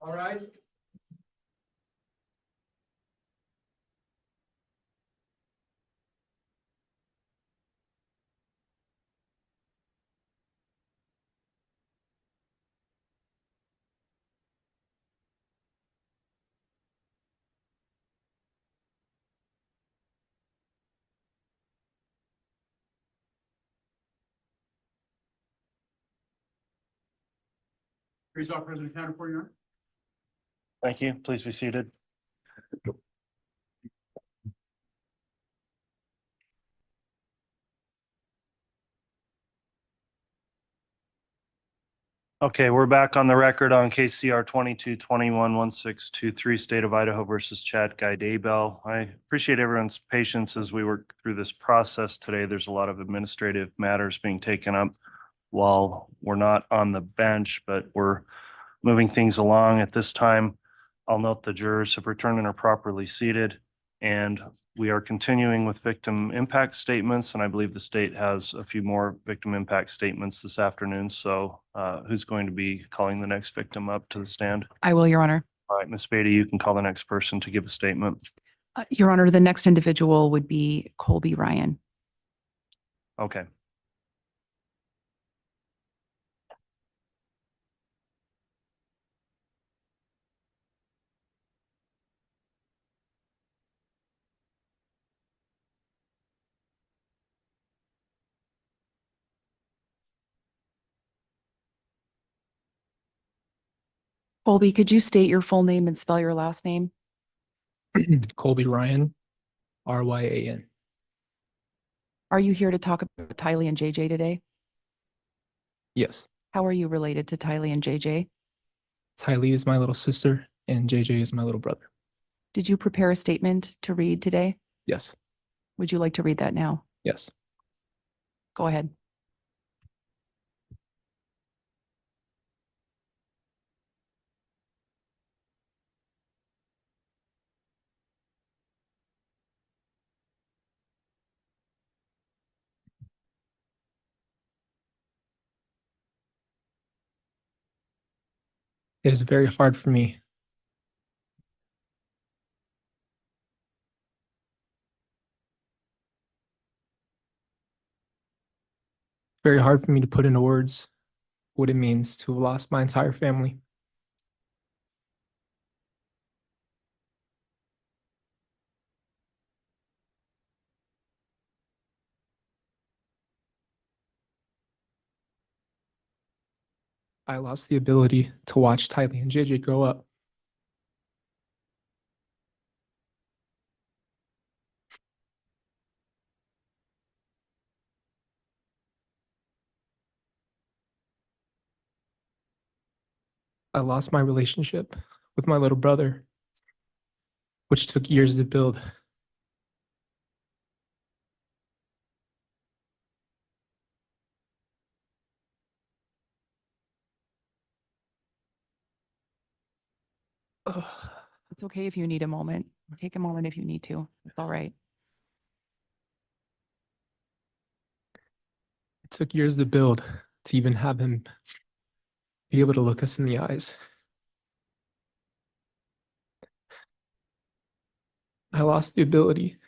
All right. Police Officer President Counter 49. Thank you. Please be seated. Okay, we're back on the record on KCR 22211623, State of Idaho versus Chad Guy Daybell. I appreciate everyone's patience as we work through this process today. There's a lot of administrative matters being taken up while we're not on the bench, but we're moving things along at this time. I'll note the jurors have returned and are properly seated. And we are continuing with victim impact statements, and I believe the state has a few more victim impact statements this afternoon. So who's going to be calling the next victim up to the stand? I will, Your Honor. All right, Ms. Beatty, you can call the next person to give a statement. Your Honor, the next individual would be Colby Ryan. Okay. Colby, could you state your full name and spell your last name? Colby Ryan, Ryan. Are you here to talk about Tylee and JJ today? Yes. How are you related to Tylee and JJ? Tylee is my little sister and JJ is my little brother. Did you prepare a statement to read today? Yes. Would you like to read that now? Yes. Go ahead. It is very hard for me. Very hard for me to put into words what it means to have lost my entire family. I lost the ability to watch Tylee and JJ grow up. I lost my relationship with my little brother, which took years to build. Ugh. It's okay if you need a moment. Take a moment if you need to. It's all right. It took years to build to even have him be able to look us in the eyes. I lost the ability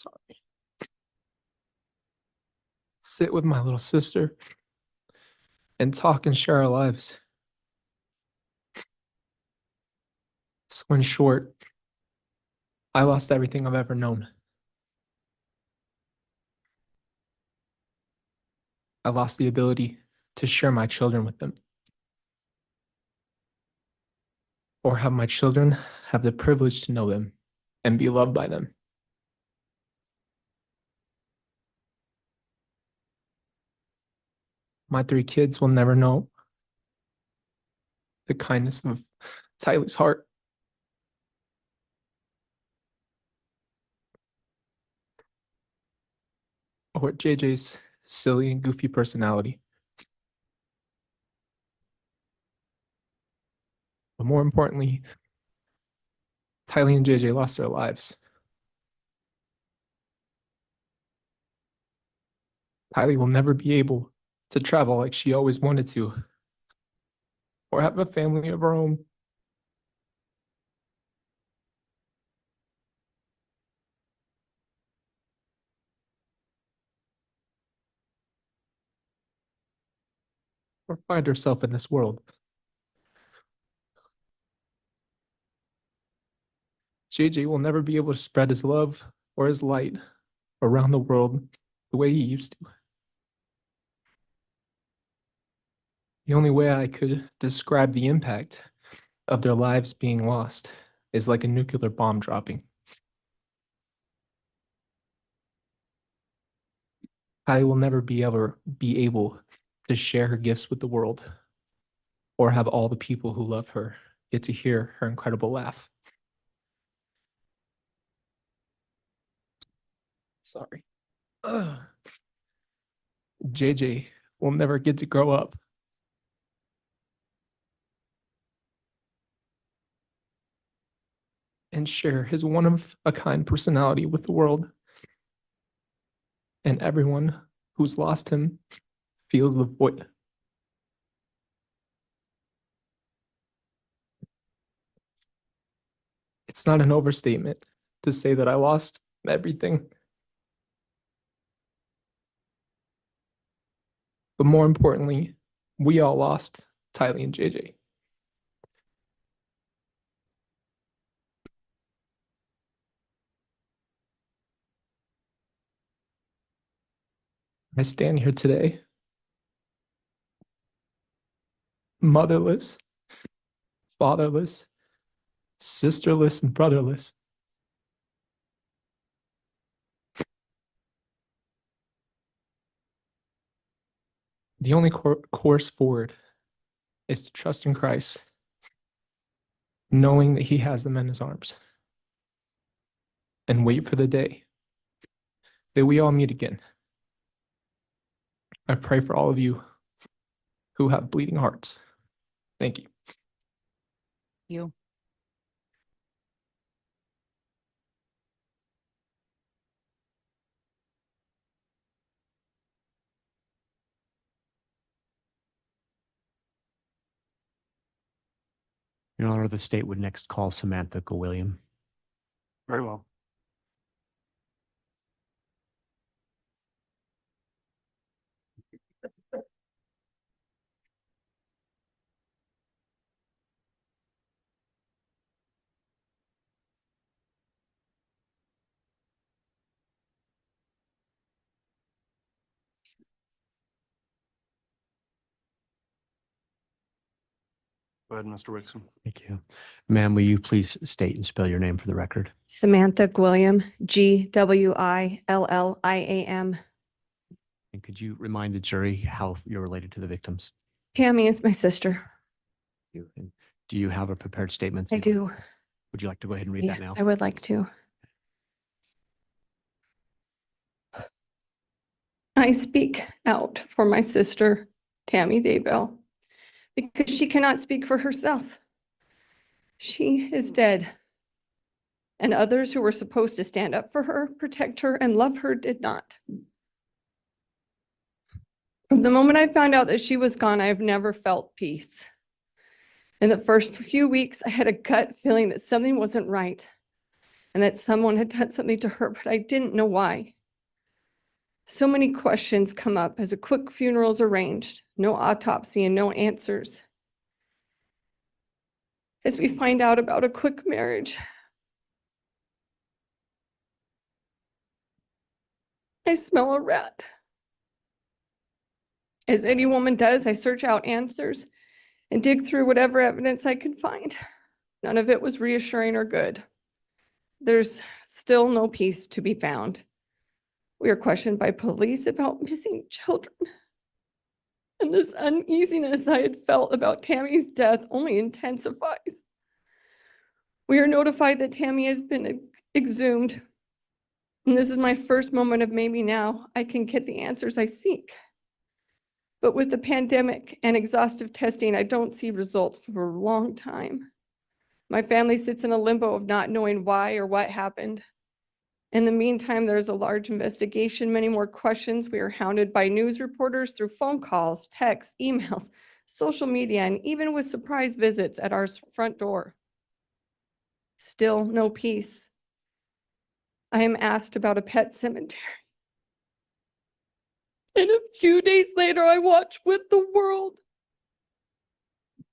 Sorry. Sit with my little sister and talk and share our lives. So in short, I lost everything I've ever known. I lost the ability to share my children with them, or have my children have the privilege to know them and be loved by them. My 3 kids will never know the kindness of Tylee's heart. Or JJ's silly and goofy personality. But more importantly, Tylee and JJ lost their lives. Tylee will never be able to travel like she always wanted to, or have a family of her own. Or find herself in this world. JJ will never be able to spread his love or his light around the world the way he used to. The only way I could describe the impact of their lives being lost is like a nuclear bomb dropping. I will never be able to share her gifts with the world, or have all the people who love her get to hear her incredible laugh. Sorry. Ugh. JJ will never get to grow up. And share his one-of-a-kind personality with the world. And everyone who's lost him feels the void. It's not an overstatement to say that I lost everything. But more importantly, we all lost Tylee and JJ. I stand here today, motherless, fatherless, sisterless, and brotherless. The only course forward is to trust in Christ, knowing that He has them in His arms, and wait for the day that we all meet again. I pray for all of you who have bleeding hearts. Thank you. You. Your Honor, the state would next call Samantha William. Very well. Go ahead, Mr. Wixom. Thank you. Ma'am, will you please state and spell your name for the record? Samantha Gwilliam, Gwilliam. And could you remind the jury how you're related to the victims? Tammy is my sister. And do you have a prepared statement? I do. Would you like to go ahead and read Yeah, that now? I would like to. I speak out for my sister, Tammy Daybell, because she cannot speak for herself. She is dead. And others who were supposed to stand up for her, protect her, and love her did not. From the moment I found out that she was gone, I've never felt peace. In the first few weeks, I had a gut feeling that something wasn't right. and that someone had done something to her, but I didn't know why. So many questions come up as a quick funeral is arranged, no autopsy and no answers. As we find out about a quick marriage, I smell a rat. As any woman does, I search out answers and dig through whatever evidence I can find. None of it was reassuring or good. There's still no peace to be found. We are questioned by police about missing children. And this uneasiness I had felt about Tammy's death only intensifies. We are notified that Tammy has been exhumed. And this is my first moment of maybe now I can get the answers I seek. But with the pandemic and exhaustive testing, I don't see results for a long time. My family sits in a limbo of not knowing why or what happened. In the meantime, there's a large investigation, many more questions. We are hounded by news reporters through phone calls, texts, emails, social media, and even with surprise visits at our front door. Still no peace. I am asked about a pet cemetery. And a few days later, I watch with the world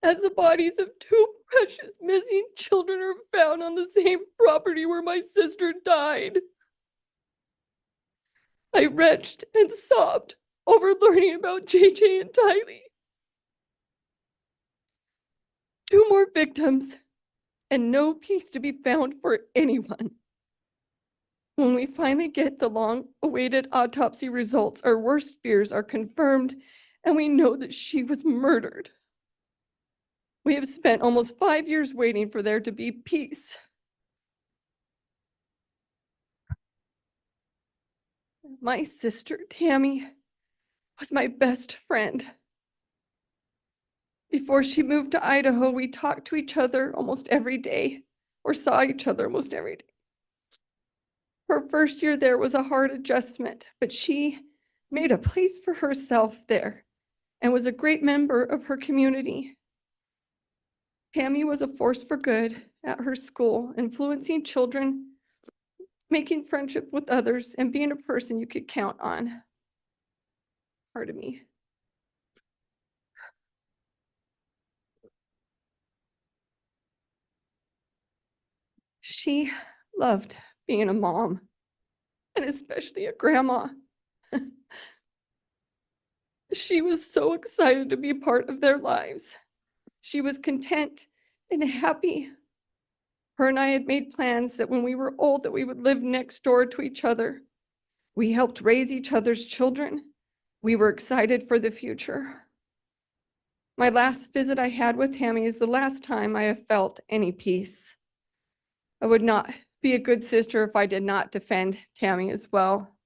as the bodies of two precious missing children are found on the same property where my sister died. I retched and sobbed over learning about JJ and Tylee. 2 more victims and no peace to be found for anyone. When we finally get the long-awaited autopsy results, our worst fears are confirmed and we know that she was murdered. We have spent almost 5 years waiting for there to be peace. My sister, Tammy, was my best friend. Before she moved to Idaho, we talked to each other almost every day, or saw each other almost every day. Her first year there was a hard adjustment, but she made a place for herself there and was a great member of her community. Tammy was a force for good at her school, influencing children, making friendship with others, and being a person you could count on. Pardon me. She loved being a mom, and especially a grandma. She was so excited to be part of their lives. She was content and happy. Her and I had made plans that when we were old that we would live next door to each other. We helped raise each other's children. We were excited for the future. My last visit I had with Tammy is the last time I have felt any peace. I would not be a good sister if I did not defend Tammy as well.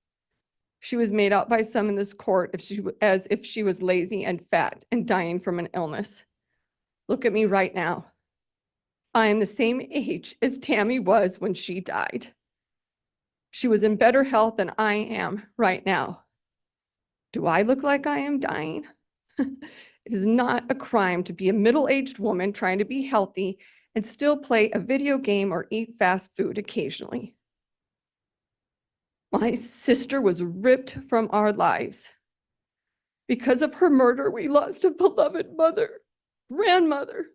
She was made out by some in this court as if she was lazy and fat and dying from an illness. Look at me right now. I am the same age as Tammy was when she died. She was in better health than I am right now. Do I look like I am dying? It is not a crime to be a middle-aged woman trying to be healthy and still play a video game or eat fast food occasionally. My sister was ripped from our lives. Because of her murder, we lost a beloved mother, grandmother,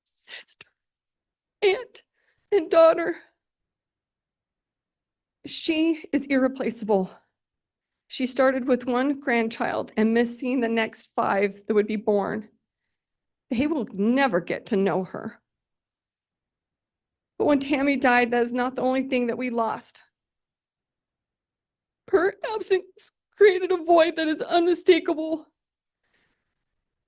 sister, aunt, and daughter. She is irreplaceable. She started with 1 grandchild and missed seeing the next 5 that would be born. They will never get to know her. But when Tammy died, that is not the only thing that we lost. Her absence created a void that is unmistakable.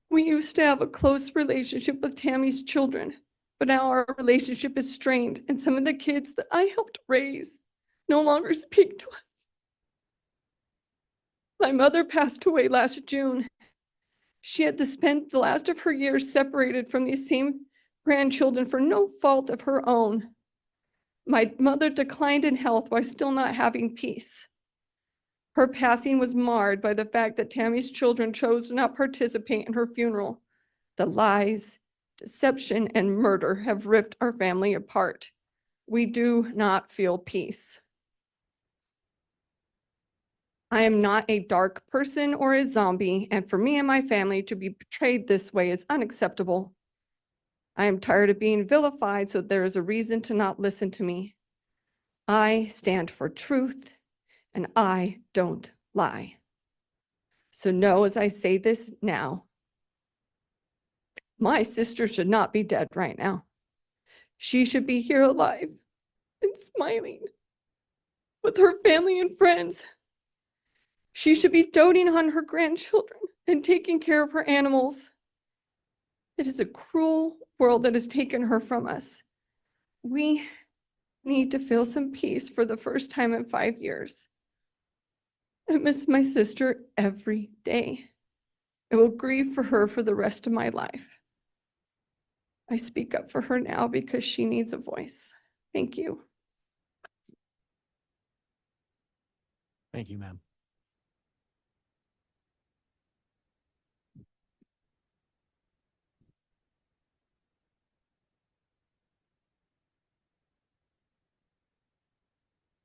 We used to have a close relationship with Tammy's children, but now our relationship is strained, and some of the kids that I helped raise no longer speak to us. My mother passed away last June. She had to spend the last of her years separated from these same grandchildren for no fault of her own. My mother declined in health while still not having peace. Her passing was marred by the fact that Tammy's children chose to not participate in her funeral. The lies, deception, and murder have ripped our family apart. we do not feel peace. I am not a dark person or a zombie, and for me and my family to be portrayed this way is unacceptable. I am tired of being vilified, so there is a reason to not listen to me. I stand for truth, and I don't lie. So know as I say this now, my sister should not be dead right now. She should be here alive and smiling with her family and friends. She should be doting on her grandchildren and taking care of her animals. It is a cruel world that has taken her from us. We need to feel some peace for the first time in 5 years. I miss my sister every day. I will grieve for her for the rest of my life. I speak up for her now because she needs a voice. Thank you. Thank you, ma'am.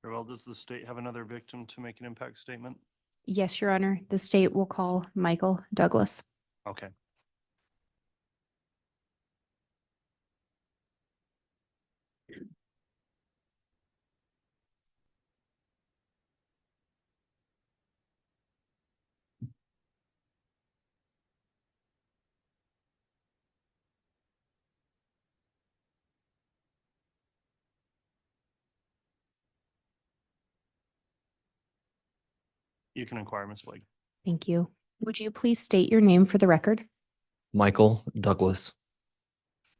Very well, does the state have another victim to make an impact statement? Yes, Your Honor. The state will call Michael Douglas. Okay. You can inquire, Ms. Blake. Thank you. Would you please state your name for the record? Michael Douglas.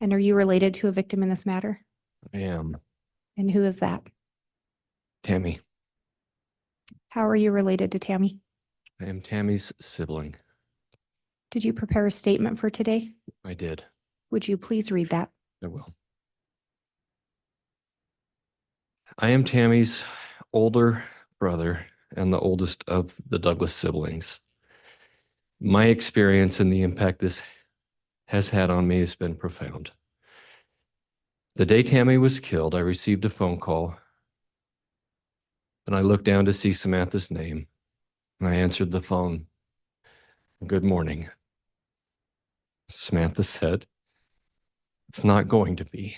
And are you related to a victim in this matter? I am. And who is that? Tammy. How are you related to Tammy? I am Tammy's sibling. Did you prepare a statement for today? I did. Would you please read that? I will. I am Tammy's older brother and the oldest of the Douglas siblings. My experience and the impact this has had on me has been profound. The day Tammy was killed, I received a phone call, and I looked down to see Samantha's name, and I answered the phone. Good morning. Samantha said, "It's not going to be."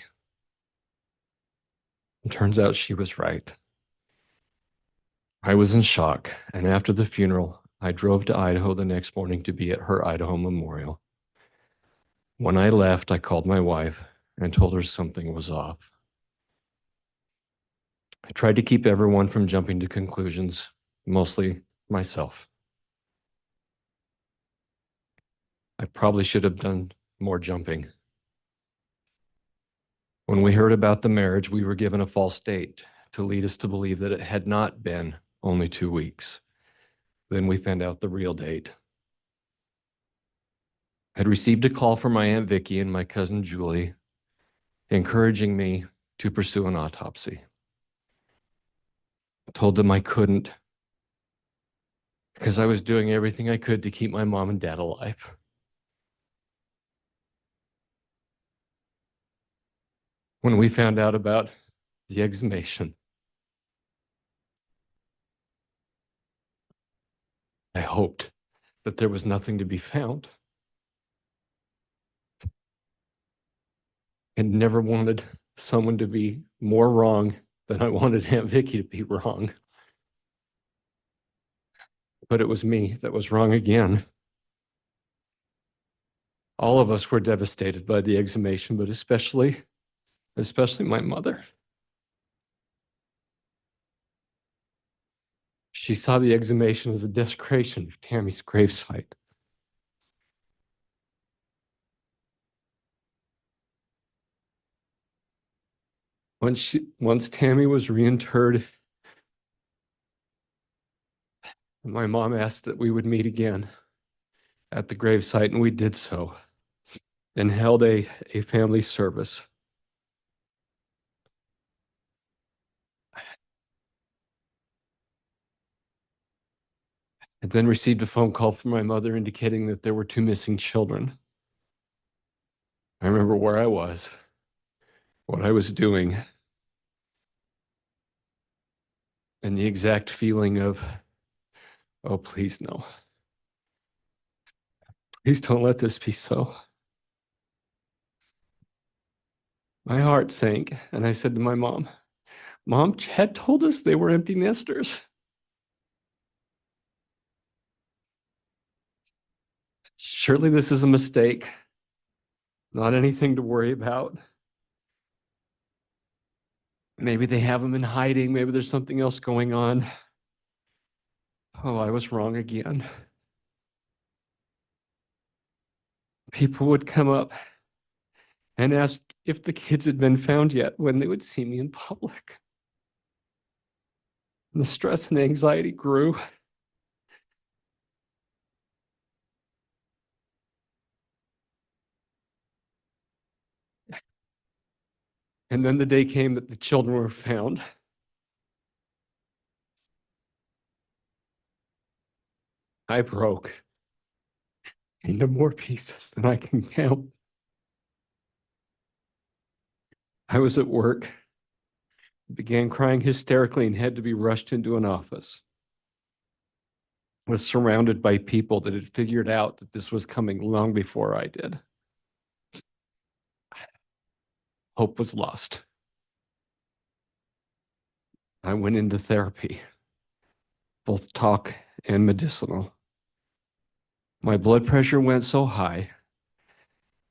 It turns out she was right. I was in shock, and after the funeral, I drove to Idaho the next morning to be at her Idaho memorial. When I left, I called my wife and told her something was off. I tried to keep everyone from jumping to conclusions, mostly myself. I probably should have done more jumping. When we heard about the marriage, we were given a false date to lead us to believe that it had not been only 2 weeks. Then we found out the real date. I'd received a call from my Aunt Vicky and my cousin Julie, encouraging me to pursue an autopsy. I told them I couldn't because I was doing everything I could to keep my mom and dad alive. When we found out about the exhumation, I hoped that there was nothing to be found. I never wanted someone to be more wrong than I wanted Aunt Vicky to be wrong. But it was me that was wrong again. All of us were devastated by the exhumation, but especially my mother. She saw the exhumation as a desecration of Tammy's gravesite. Once Tammy was reinterred, my mom asked that we would meet again at the gravesite, and we did so and held a family service. I then received a phone call from my mother indicating that there were 2 missing children. I remember where I was, what I was doing, and the exact feeling of, oh, please no. Please don't let this be so. My heart sank, and I said to my mom, Mom, Chad told us they were empty nesters. Surely this is a mistake, not anything to worry about. Maybe they have them in hiding. Maybe there's something else going on. Oh, I was wrong again. People would come up and ask if the kids had been found yet when they would see me in public. And the stress and anxiety grew. And then the day came that the children were found. I broke into more pieces than I can count. I was at work, began crying hysterically, and had to be rushed into an office. Was surrounded by people that had figured out that this was coming long before I did. Hope was lost. I went into therapy, both talk and medicinal. My blood pressure went so high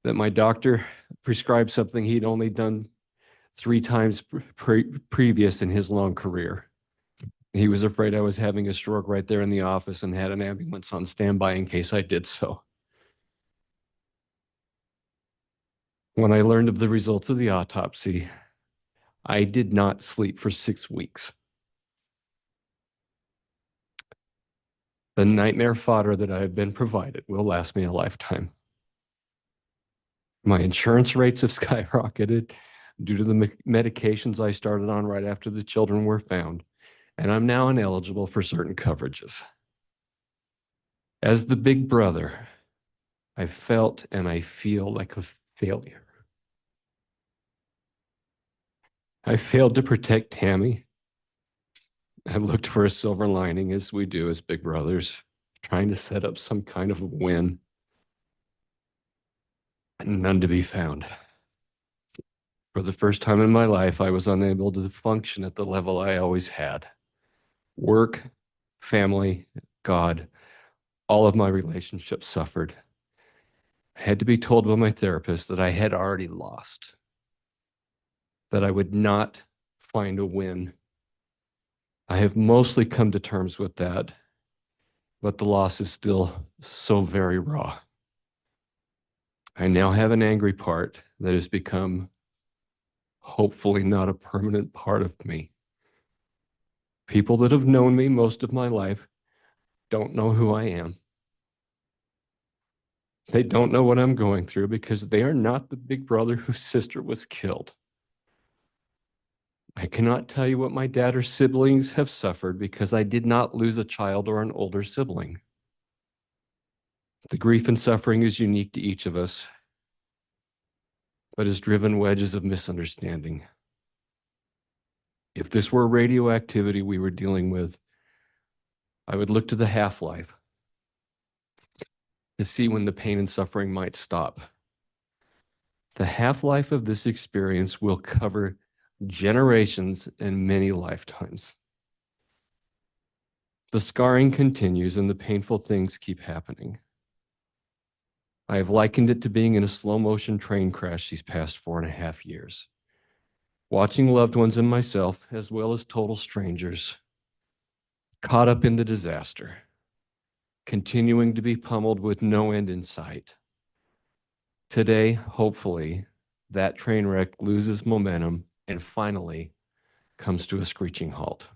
that my doctor prescribed something he'd only done 3 times previous in his long career. He was afraid I was having a stroke right there in the office and had an ambulance on standby in case I did so. When I learned of the results of the autopsy, I did not sleep for 6 weeks. The nightmare fodder that I have been provided will last me a lifetime. My insurance rates have skyrocketed due to the medications I started on right after the children were found, and I'm now ineligible for certain coverages. As the big brother, I felt and I feel like a failure. I failed to protect Tammy. I looked for a silver lining, as we do as big brothers, trying to set up some kind of a win. And none to be found. For the first time in my life, I was unable to function at the level I always had. Work, family, God, all of my relationships suffered. I had to be told by my therapist that I had already lost, that I would not find a win. I have mostly come to terms with that, but the loss is still so very raw. I now have an angry part that has become hopefully not a permanent part of me. People that have known me most of my life don't know who I am. They don't know what I'm going through because they are not the big brother whose sister was killed. I cannot tell you what my dad or siblings have suffered because I did not lose a child or an older sibling. The grief and suffering is unique to each of us, but has driven wedges of misunderstanding. If this were radioactivity we were dealing with, I would look to the half-life to see when the pain and suffering might stop. The half-life of this experience will cover generations and many lifetimes. The scarring continues and the painful things keep happening. I have likened it to being in a slow-motion train crash these past 4.5 years. Watching loved ones and myself, as well as total strangers, caught up in the disaster, continuing to be pummeled with no end in sight. Today, hopefully, that train wreck loses momentum and finally comes to a screeching halt.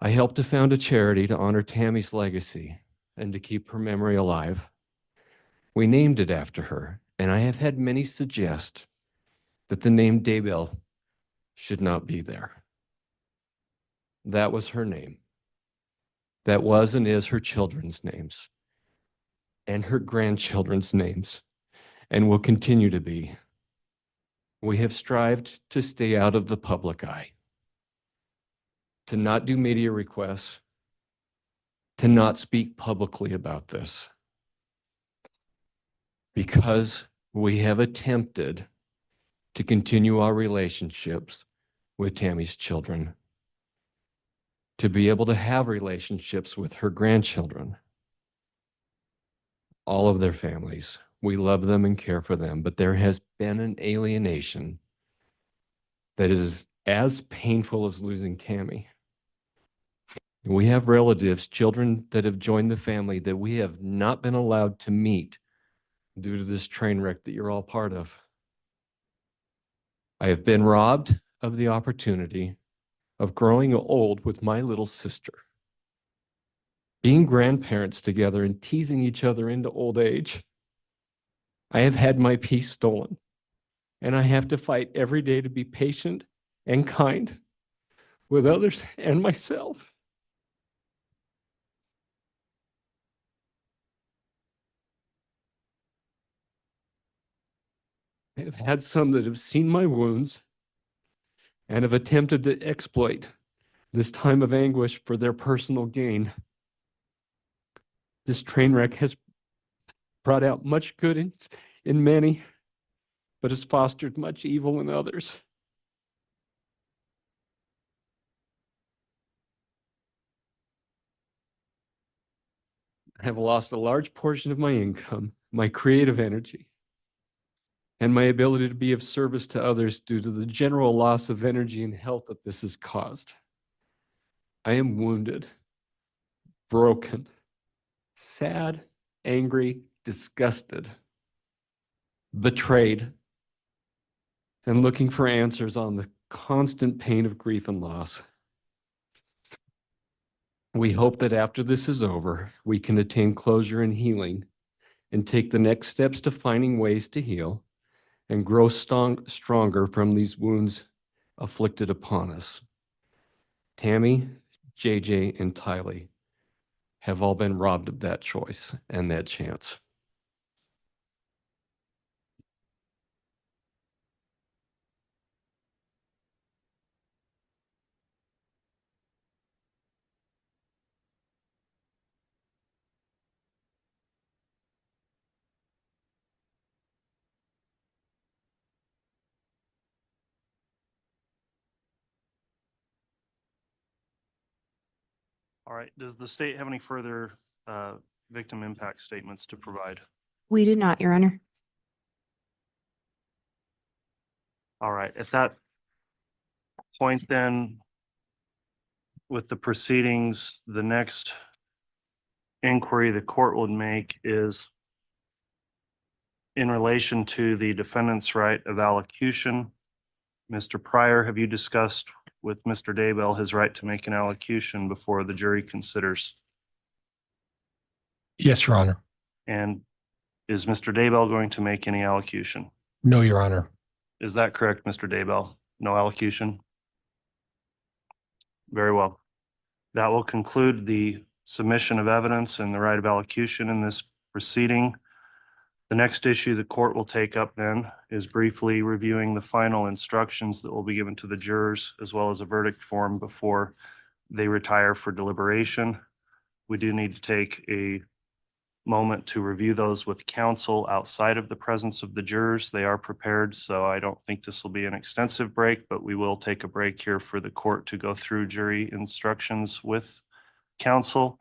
I helped to found a charity to honor Tammy's legacy and to keep her memory alive. We named it after her, and I have had many suggest that the name Daybell should not be there. That was her name. That was and is her children's names and her grandchildren's names and will continue to be. We have strived to stay out of the public eye. to not do media requests, to not speak publicly about this. Because we have attempted to continue our relationships with Tammy's children, to be able to have relationships with her grandchildren, all of their families. We love them and care for them, but there has been an alienation that is as painful as losing Tammy. We have relatives, children that have joined the family that we have not been allowed to meet due to this train wreck that you're all part of. I have been robbed of the opportunity of growing old with my little sister, being grandparents together and teasing each other into old age. I have had my peace stolen, and I have to fight every day to be patient and kind with others and myself. I have had some that have seen my wounds and have attempted to exploit this time of anguish for their personal gain. This train wreck has brought out much good in many, but has fostered much evil in others. I have lost a large portion of my income, my creative energy, and my ability to be of service to others due to the general loss of energy and health that this has caused. I am wounded, broken, sad, angry, disgusted, betrayed, and looking for answers on the constant pain of grief and loss. We hope that after this is over, we can attain closure and healing and take the next steps to finding ways to heal and grow stronger from these wounds afflicted upon us. Tammy, JJ, and Tylee have all been robbed of that choice and that chance. All right, does the state have any further victim impact statements to provide? We do not, Your Honor. All right, at that point then, with the proceedings, the next inquiry the court would make is in relation to the defendant's right of allocution. Mr. Pryor, have you discussed with Mr. Daybell his right to make an allocution before the jury considers? Yes, Your Honor. And is Mr. Daybell going to make any allocution? No, Your Honor. Is that correct, Mr. Daybell? No allocution? Very well. That will conclude the submission of evidence and the right of allocution in this proceeding. The next issue the court will take up then is briefly reviewing the final instructions that will be given to the jurors, as well as a verdict form before they retire for deliberation. We do need to take a moment to review those with counsel outside of the presence of the jurors. They are prepared, so I don't think this will be an extensive break, but we will take a break here for the court to go through jury instructions with counsel.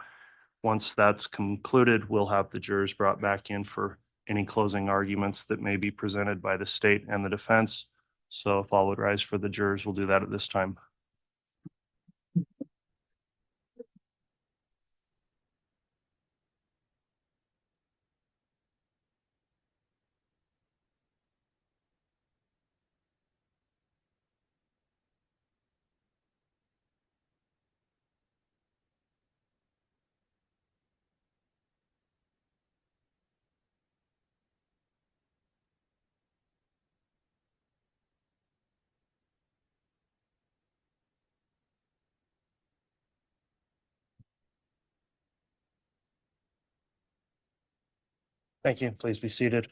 Once that's concluded, we'll have the jurors brought back in for any closing arguments that may be presented by the state and the defense. So if all would rise for the jurors, we'll do that at this time. Thank you. Please be seated.